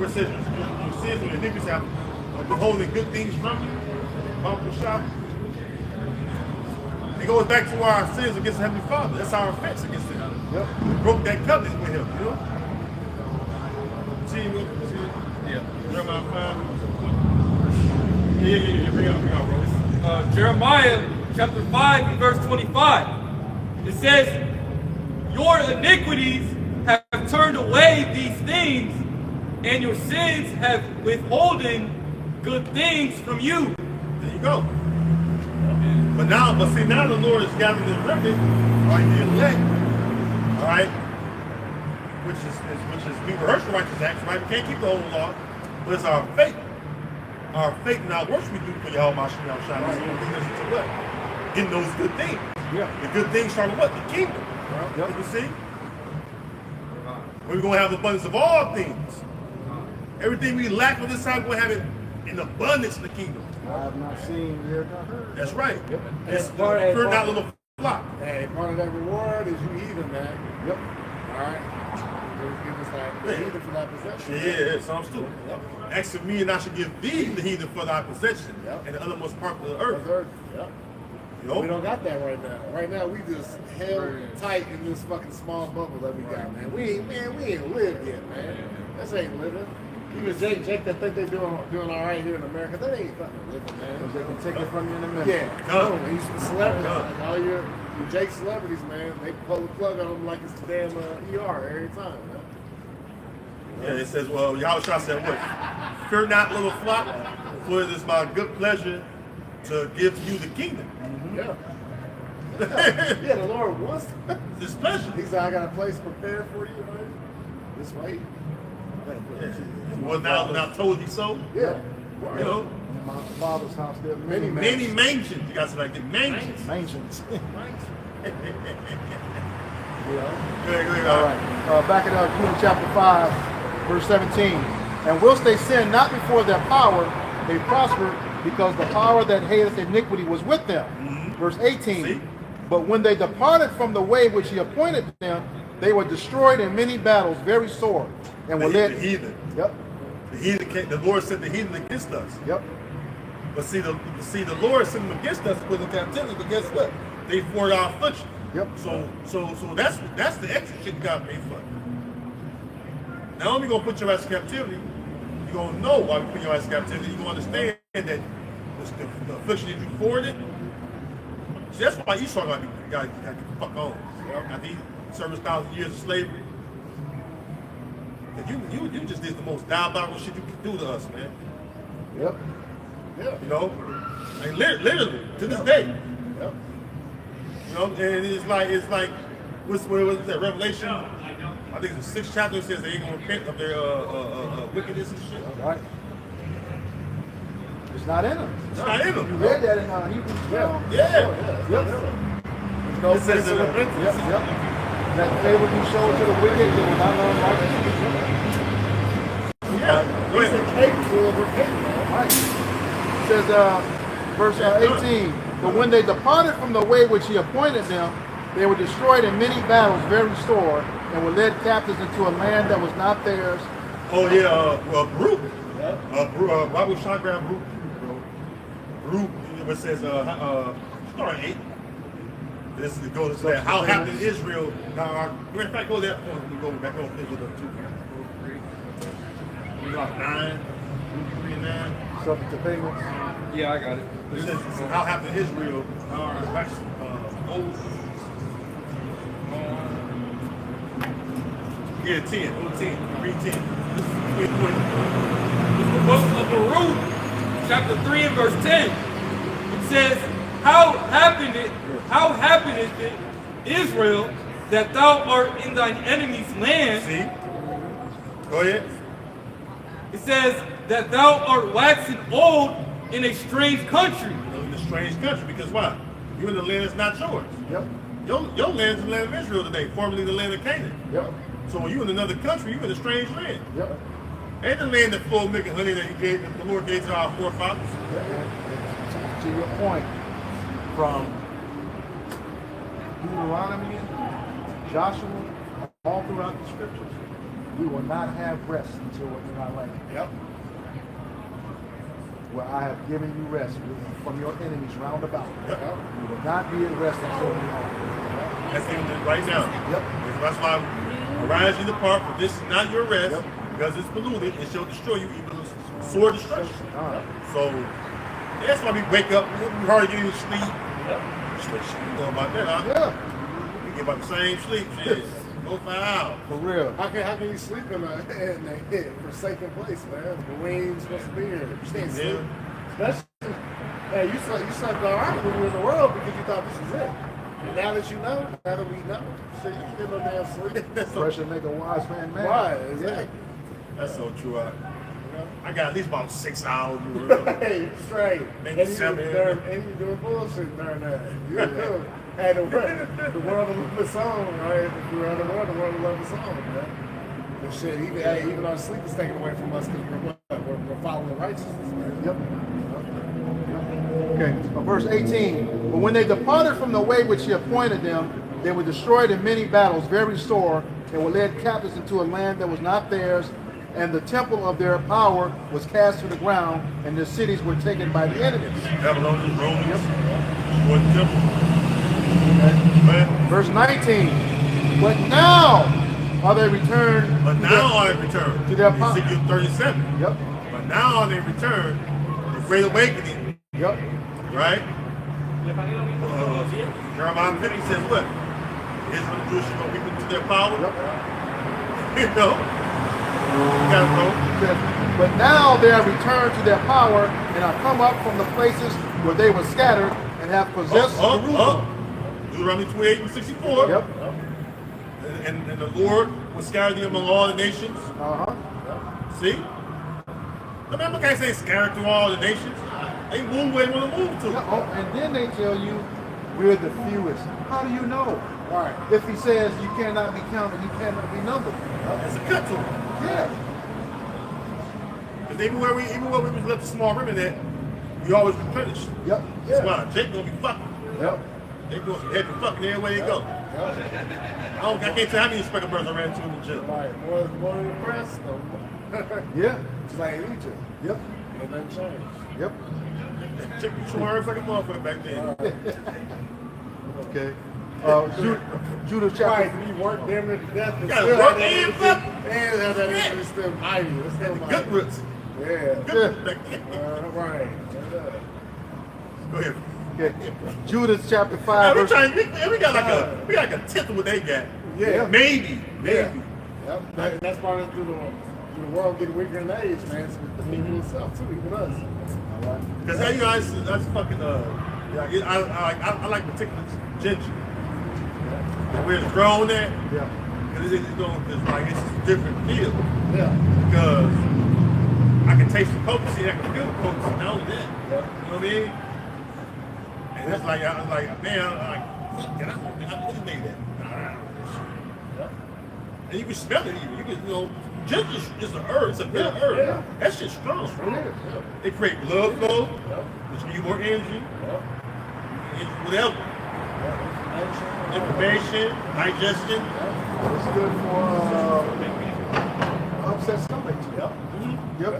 where it says, your sins and your iniquities have withholding good things from you. It goes back to our sins against the Heavenly Father. That's our offense against Him. Yep. We broke that covenant with Him, you know? See? Yeah. Jeremiah 5. Yeah. Bring out, bro. Jeremiah chapter 5 and verse 25. It says, your iniquities have turned away these things, and your sins have withholding good things from you. There you go. But now the Lord is gathering the remnant, right, the elect, all right, which is we rehearse the righteous acts, right? We can't keep the whole law, but it's our faith and our works we do for Yahweh Mashiach Shai. So we listen to what? Getting those good things. Yeah. The good things start with what? The kingdom. Yep. You see? We're going to have the abundance of all things. Everything we lack on this side, we're going to have it in abundance in the kingdom. I have not seen, yet not heard. That's right. Yep. It's Hey, fear not little flock. Hey, part of that reward is you heathen, man. Yep. All right. Give us that heathen for that possession. Yeah, Psalms 2. Ask of me, and I should give thee the heathen for thy possession, Yep. and the othermost part of the That's earth. earth. Yep. You know? We don't got that right now. Right now, we just held tight in this fucking small bubble that we got, man. We ain't lived yet, man. This ain't living. Even Jake that think they doing all right here in America, that ain't fucking living, man. They can take it from you in a minute. Yeah, No. no, he's a celebrity. No. Like all your Jake celebrities, man, they pull the plug on them like it's the damn ER every time, man. Yeah, it says, well, Yahushua said what? Fear not, little flock, for it is my good pleasure to give you the kingdom. Yeah. Yeah, the Lord wants to. It's His pleasure. He said, I got a place prepared for you, man. This way. Well, now when I told you so, Yeah. you know, In my father's house, there are many many mansions. You got to like the mansions. mansions. Go ahead. All right. Back in Jude chapter 5, verse 17. And whilst they sin not before their power, they prospered, because the power that hateth iniquity was with them. Verse 18. See? But when they departed from the way which he appointed them, they were destroyed in many battles, very sore, and were The led. heathen. Yep. The heathen came, the Lord sent the heathen against us. Yep. But see, the Lord sent them against us with the captivity. But guess what? They thwarted our affliction. Yep. So that's the extra shit you gotta pay for. Not only gonna put your ass in captivity, you're gonna know why we put your ass in captivity. You're gonna understand that the affliction that you forwarded. See, that's why Esau got to get the fuck on. After he served 1,000 years of slavery. And you just did the most diabolical shit you could do to us, man. Yep. Yeah. You know, like literally to this day. Yep. You know, and it's like, what was that? Revelation. I think it's the 6th chapter. It says they ain't gonna repent of their wickedness and shit. All right. It's not in them. It's not in You them. read that in Hebrews 12. Yeah. Yep. No It says place of in repentance. Yep. Yep. That favor you showed to the wicked, they will not learn righteousness. Yeah. Go He's ahead. incapable of repenting. Right. It says, verse 18, but when they departed from the way which he appointed them, they were destroyed in many battles, very sore, and were led captives into a land that was not theirs. Oh yeah, Baruch. Why would Sean grab Baruch? Baruch, it says, start 8. This is goes to that. How happened in Israel? Now, matter of fact, go there. We go back on Israel too. We got 9, 3 and 9. Subject to payments. Yeah, I got it. It says how happened in Israel? Yeah, 10. Go 10. Read 10. This The book of Baruch, chapter 3 and verse 10. It says, How happeneth it, Israel, that thou art in thine enemy's land? See? Go ahead. It says that thou art waxing old in a strange country. In a strange country, because why? You're in the land that's not yours. Yep. Your land is the land of Israel today, formerly the land of Canaan. Yep. So when you're in another country, you're in a strange land. Yep. Ain't the land that full of milk and honey that the Lord gave to our forefathers. To your point, from Deuteronomy, Joshua, all throughout the scriptures, we will not have rest until we're in our land. Yep. Where I have given you rest from your enemies round about. Yep. You will not be at rest until we are. That's even right now. Yep. That's why arise you depart, for this is not your rest, Yep. because it's polluted and shall destroy you, even sore destruction. So that's why we wake up, we hardly get any sleep. You know about that, huh? Yeah. We get about the same sleep. Shit. Go 5 hours. For real. How can you sleep in a forsaken place, man? The wind's supposed to be here. You can't sleep. Especially, hey, you slept all right when you were in the world because you thought this was it. And now that you know, now that we know, so you can get no damn sleep. Pressure make a wise man mad. Why? Exactly. That's so true. I got at least about 6 hours. Hey, straight. Maybe And you 7. and you doing bullshit during that. You know, hey, the world will love its own, right? If we're on the world will love its own, man. And shit, even our sleep is taken away from us because we're following righteousness, man. Yep. Okay, verse 18. But when they departed from the way which he appointed them, they were destroyed in many battles, very sore, and were led captives into a land that was not theirs, and the temple of their power was cast to the ground, and their cities were taken by the enemies. Babylonians, Romans, destroyed the temple. Okay. Verse 19. But now are they returned. But now are they returned. To their power. Ezekiel 37. Yep. But now are they returned. The Great Awakening. Yep. Right? Jeremiah 50 says what? Israel and Jews should go weep into their power. Yep. You know? You gotta know. But now they are returned to their power and are come up from the places where they were scattered and have possessed Jerusalem. Deuteronomy 28 and 64. Yep. And the Lord will scatter thee among all the nations. See? The Bible can't say scattered through all the nations. They move where they want to move to. Yeah, oh, and then they tell you we're the fewest. How do you know? Right. If he says you cannot be counted, you cannot be numbered. It's a cut to them. Yeah. Because even where we was left a small remnant at, we always replenished. Yep. That's why Jake gonna be fucking. Yep. They gonna be heavy fucking everywhere they go. I can't tell how many speckled birds I ran into in the gym. Right. More than the press, though. Yeah. It's like Egypt. Yep. Nothing changed. Yep. Jake was swearing like a motherfucker back then. Okay. Judah chapter. Right, you work them to death. You gotta work and fuck. And have that energy is still mighty. It's still mighty. Good roots. Yeah. Good roots back then. Right. Go ahead. Okay. Judah chapter 5. We Verse, got like a tenth of what they got. Yeah. Maybe. Yep. That's part of through the world getting weaker in age, man. It's the people itself too, even us. Because that's fucking I like particular ginger. Where it's grown at. yeah. Because it's like it's a different feel. Yeah. Because I can taste the potency, I can feel the potency, not only that. Yeah. You know what I mean? And it's like I was like, man, I'm like, fuck, how did they make that? Yeah. And you can smell it even. You can, ginger is an herb, it's a bitter herb. Yeah. That shit's strong. Yeah. They create blood flow, Yeah. which give you more energy, Yeah. whatever. Inflammation, digestion. It's good for upset stomach. Yep. Yep.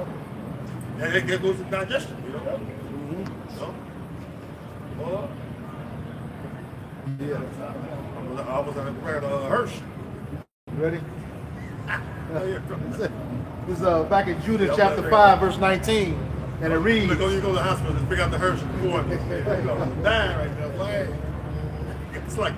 And that goes to digestion, you know? Yep. So, well, Yeah. I was on the prayer to Hirsch. You ready? Oh, yeah. This is back in Judah Yeah, chapter okay. 5, verse 19. And it reads, You go to the hospital and pick out the Hirsch before. Dying right now. Like, it's like,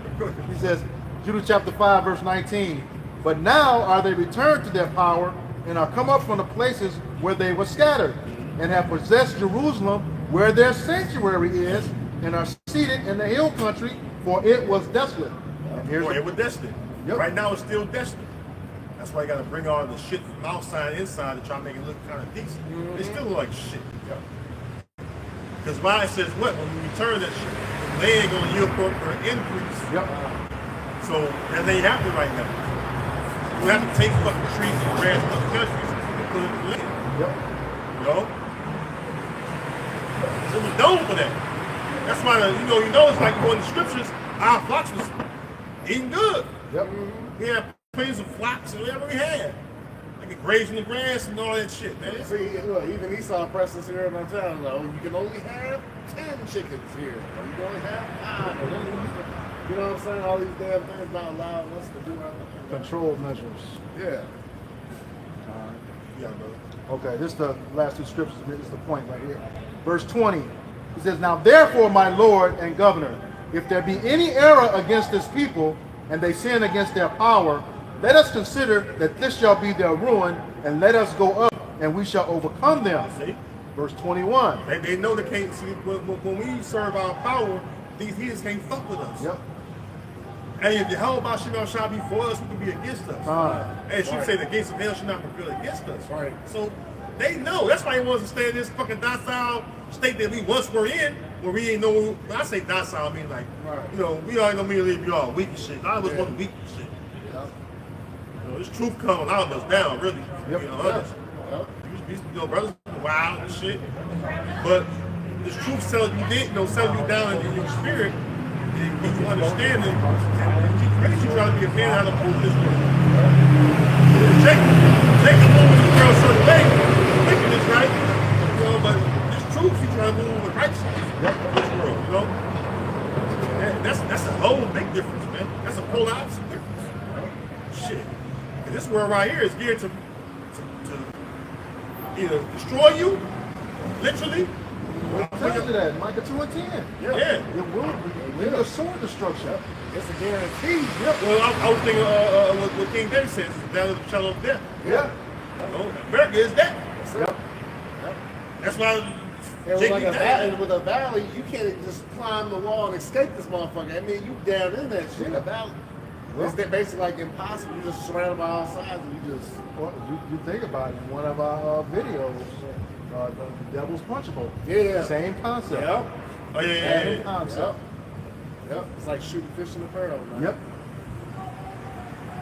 he says, Judah chapter 5, verse 19. But now are they returned to their power and are come up from the places where they were scattered and have possessed Jerusalem where their sanctuary is and are seated in the hill country, for it was desolate. And here's boy, the- it was destined. Yep. Right now, it's still destined. That's why you got to bring all the shit from outside and inside to try to make it look kind of decent. It still look like shit. Because why it says what? When we return that shit, the land going to yield for an increase. Yep. So that ain't happening right now. You have to take fucking trees and grass from other countries and put it in the land. Yep. You know? So we're known for that. That's why, you know, it's like going to the scriptures, our flocks was eating good. Yep. We had plenty of flocks and whatever we had. Like grazing the grass and all that shit, man. See, look, even Esau presses here in our town, though, you can only have 10 chickens here. Or you can only have 5. You know what I'm saying? All these damn things not allowing us to do our thing. Control measures. Yeah. Yeah, brother. Okay, this is the last two scriptures. This is the point right here. Verse 20. He says, Now therefore, my Lord and governor, if there be any error against this people, and they sin against their power, let us consider that this shall be their ruin, and let us go up, and we shall overcome them. See? Verse 21. They know they can't see. When we serve our power, these heathens can't fuck with us. Yep. And if the hell about shall be for us, who can be against us? And she say the gates of hell should not prevail against us. Right. So they know. That's why he wants to stay in this fucking docile state that we once were in, where we ain't know. When I say docile, I mean like, you know, we already know me to be all weak and shit. I was one weak and shit. You know, this truth coming out of us down, really. Yep. You know, honest. You know, brothers wild and shit. But this truth selling you did, selling you down in your spirit, and get you understanding, and keep really keep trying to be a man out of prove this world. Jacob moved the girl a certain way, thinking it's right, you know, but this truth he's trying to move with righteousness in this world, you know. And that's a whole big difference, man. That's a polar opposite difference. Shit. And this world right here is geared to either destroy you, literally. It tells you that, Micah 2 and 10. Yeah. It will be a sword destruction. It's a guarantee. Yep. Well, I was thinking what King David says, that is the shadow of death. Yeah. You know, America is that. Yep. That's why It was Jake like be a dying. valley. With a valley, you can't just climb the wall and escape this motherfucker. I mean, you down in that shit. A valley. It's basically like impossible. You're just surrounded by all sides, and you just. Well, you think about it, in one of our videos, the Devil's Punchable. Yeah. Same concept. Yep. Oh, yeah. Same concept. Yep. It's like shooting fish in the barrel, man. Yep.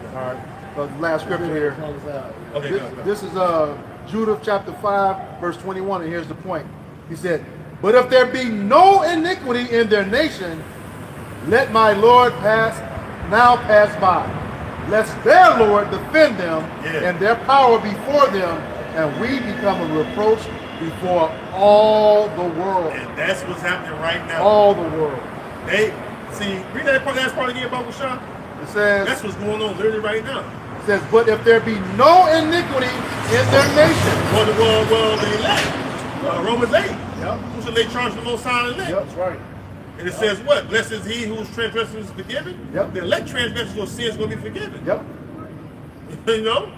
All right. The last scripture here. Comes out. Okay, This is Judah chapter 5, verse 21, and here's the point. He said, But if there be no iniquity in their nation, let my Lord now pass by, lest their Lord defend them, and their power before them, and we become a reproach before all the world. And that's what's happening right now. All the world. They see, read that last part again about Rashawn. It says, That's what's going on literally right now. it says, But if there be no iniquity in their nation. Well, the elect. Romans 8. Yep. Who should they charge the most high elect? Yep. That's right. And it says what? Blessed is he whose transgression is forgiven. Yep. The elect transgressions or sins going to be forgiven. Yep. You know?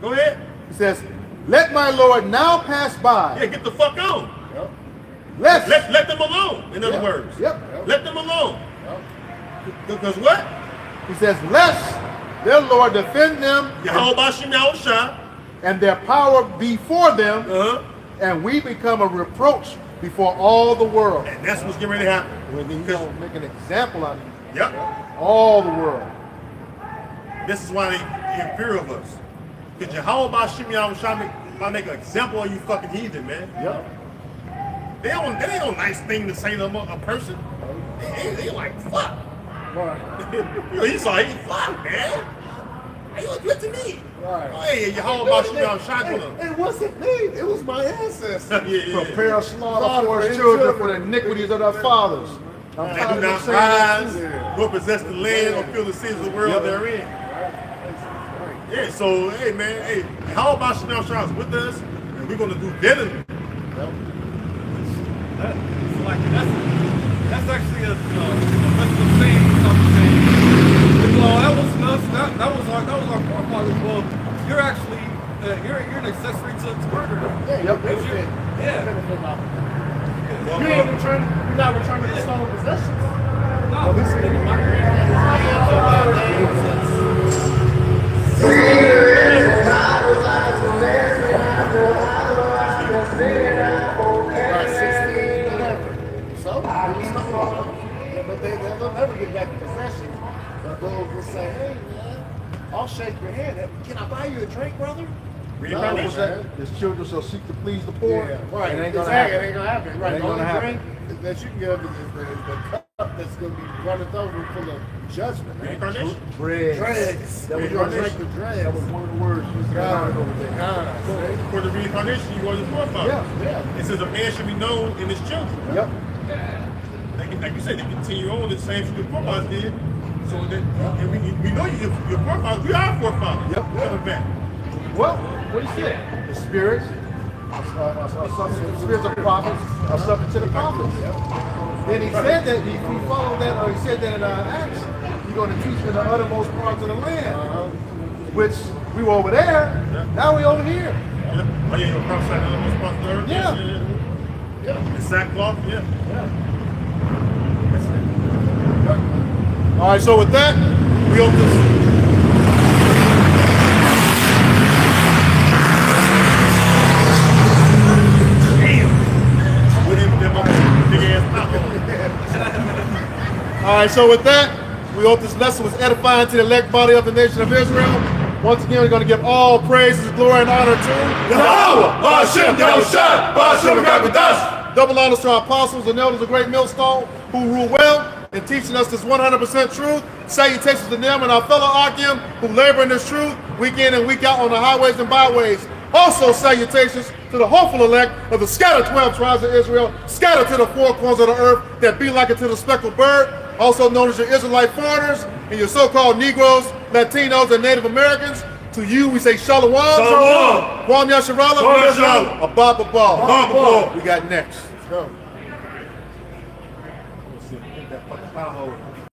Go ahead. It says, Let my Lord now pass by. Yeah, get the fuck on. Yep. Lest. Let them alone, in other Yep. words. Yep. Let them alone. Yep. Because what? He says, Lest their Lord defend them Yahweh Bashim Yahushua. and their power before them, and we become a reproach before all the world. And that's what's getting ready to happen. When you don't make an example out of you. Yep. All the world. This is why they in fear of us. Because Yahweh Bashim Yahushua might make an example of you fucking heathen, man. Yep. That ain't no nice thing to say to a person. They like, fuck. Right. You know, he fuck, man. Hey, look good to me. Right. Oh, hey, Yahweh Bashim Yahushua. It wasn't me. It was my ancestors. Yeah. Prepare slaughter for his children for the iniquities of their fathers. They do not rise, nor possess the land, or feel the sins of the world therein. Yeah, so, hey, man, hey, how about Chanel Shaw's with us? And we're going to do better. That's actually that's the same conversation. Well, that was us. That was our forefathers. Well, you're actually you're an accessory to murder. You're not returning the stolen possessions. No. But they'll never get back the possessions. But those will say, hey man, I'll shake your hand. Can I buy you a drink, brother? His children shall seek to please the poor. Yeah, right. It ain't gonna Exactly. happen. It ain't gonna happen. Right. It ain't The only gonna happen. drink that you can give is the cup that's gonna be running over full of judgment. Reincarnation? Dregs. Dregs. That was You're gonna drink the dregs. That was one of the words used in the God, over there. God. For the reincarnation, you are the forefather. Yeah. It says a man should be known in his children. Yep. Like you said, they continue on the same thing the forefathers did. So that and we know your forefathers, we are forefathers. Yep. Coming back. Well, what he said? The spirits, the spirits of prophets are subject to the prophets. Then he said that if we follow that, or he said that in Acts, you're going to teach in the uttermost parts of the land, which we were over there. Now we over here. Yeah. Oh yeah, you're prophesying on the most parts of the earth. Yeah. In sackcloth, All right. So with that, we hope this. All right, so with that, we hope this lesson was edifying to the elect body of the nation of Israel. Once again, we're going to give all praises, glory, and honor to double honors to our apostles and elders of Great Millstone who rule well in teaching us this 100% truth. Salutations to them and our fellow Akim who labor in this truth week in and week out on the highways and byways. Also salutations to the hopeful elect of the scattered 12 tribes of Israel, scattered to the four corners of the earth that be like it to the speckled bird, also known as your Israelite foreigners and your so-called Negroes, Latinos, and Native Americans. To you, we say Shalom. Shalom. Kwam Yasharala. Kwam Yasharala. Abba Babal. Abba Babal. We got next. Let's go. That fucking pothole.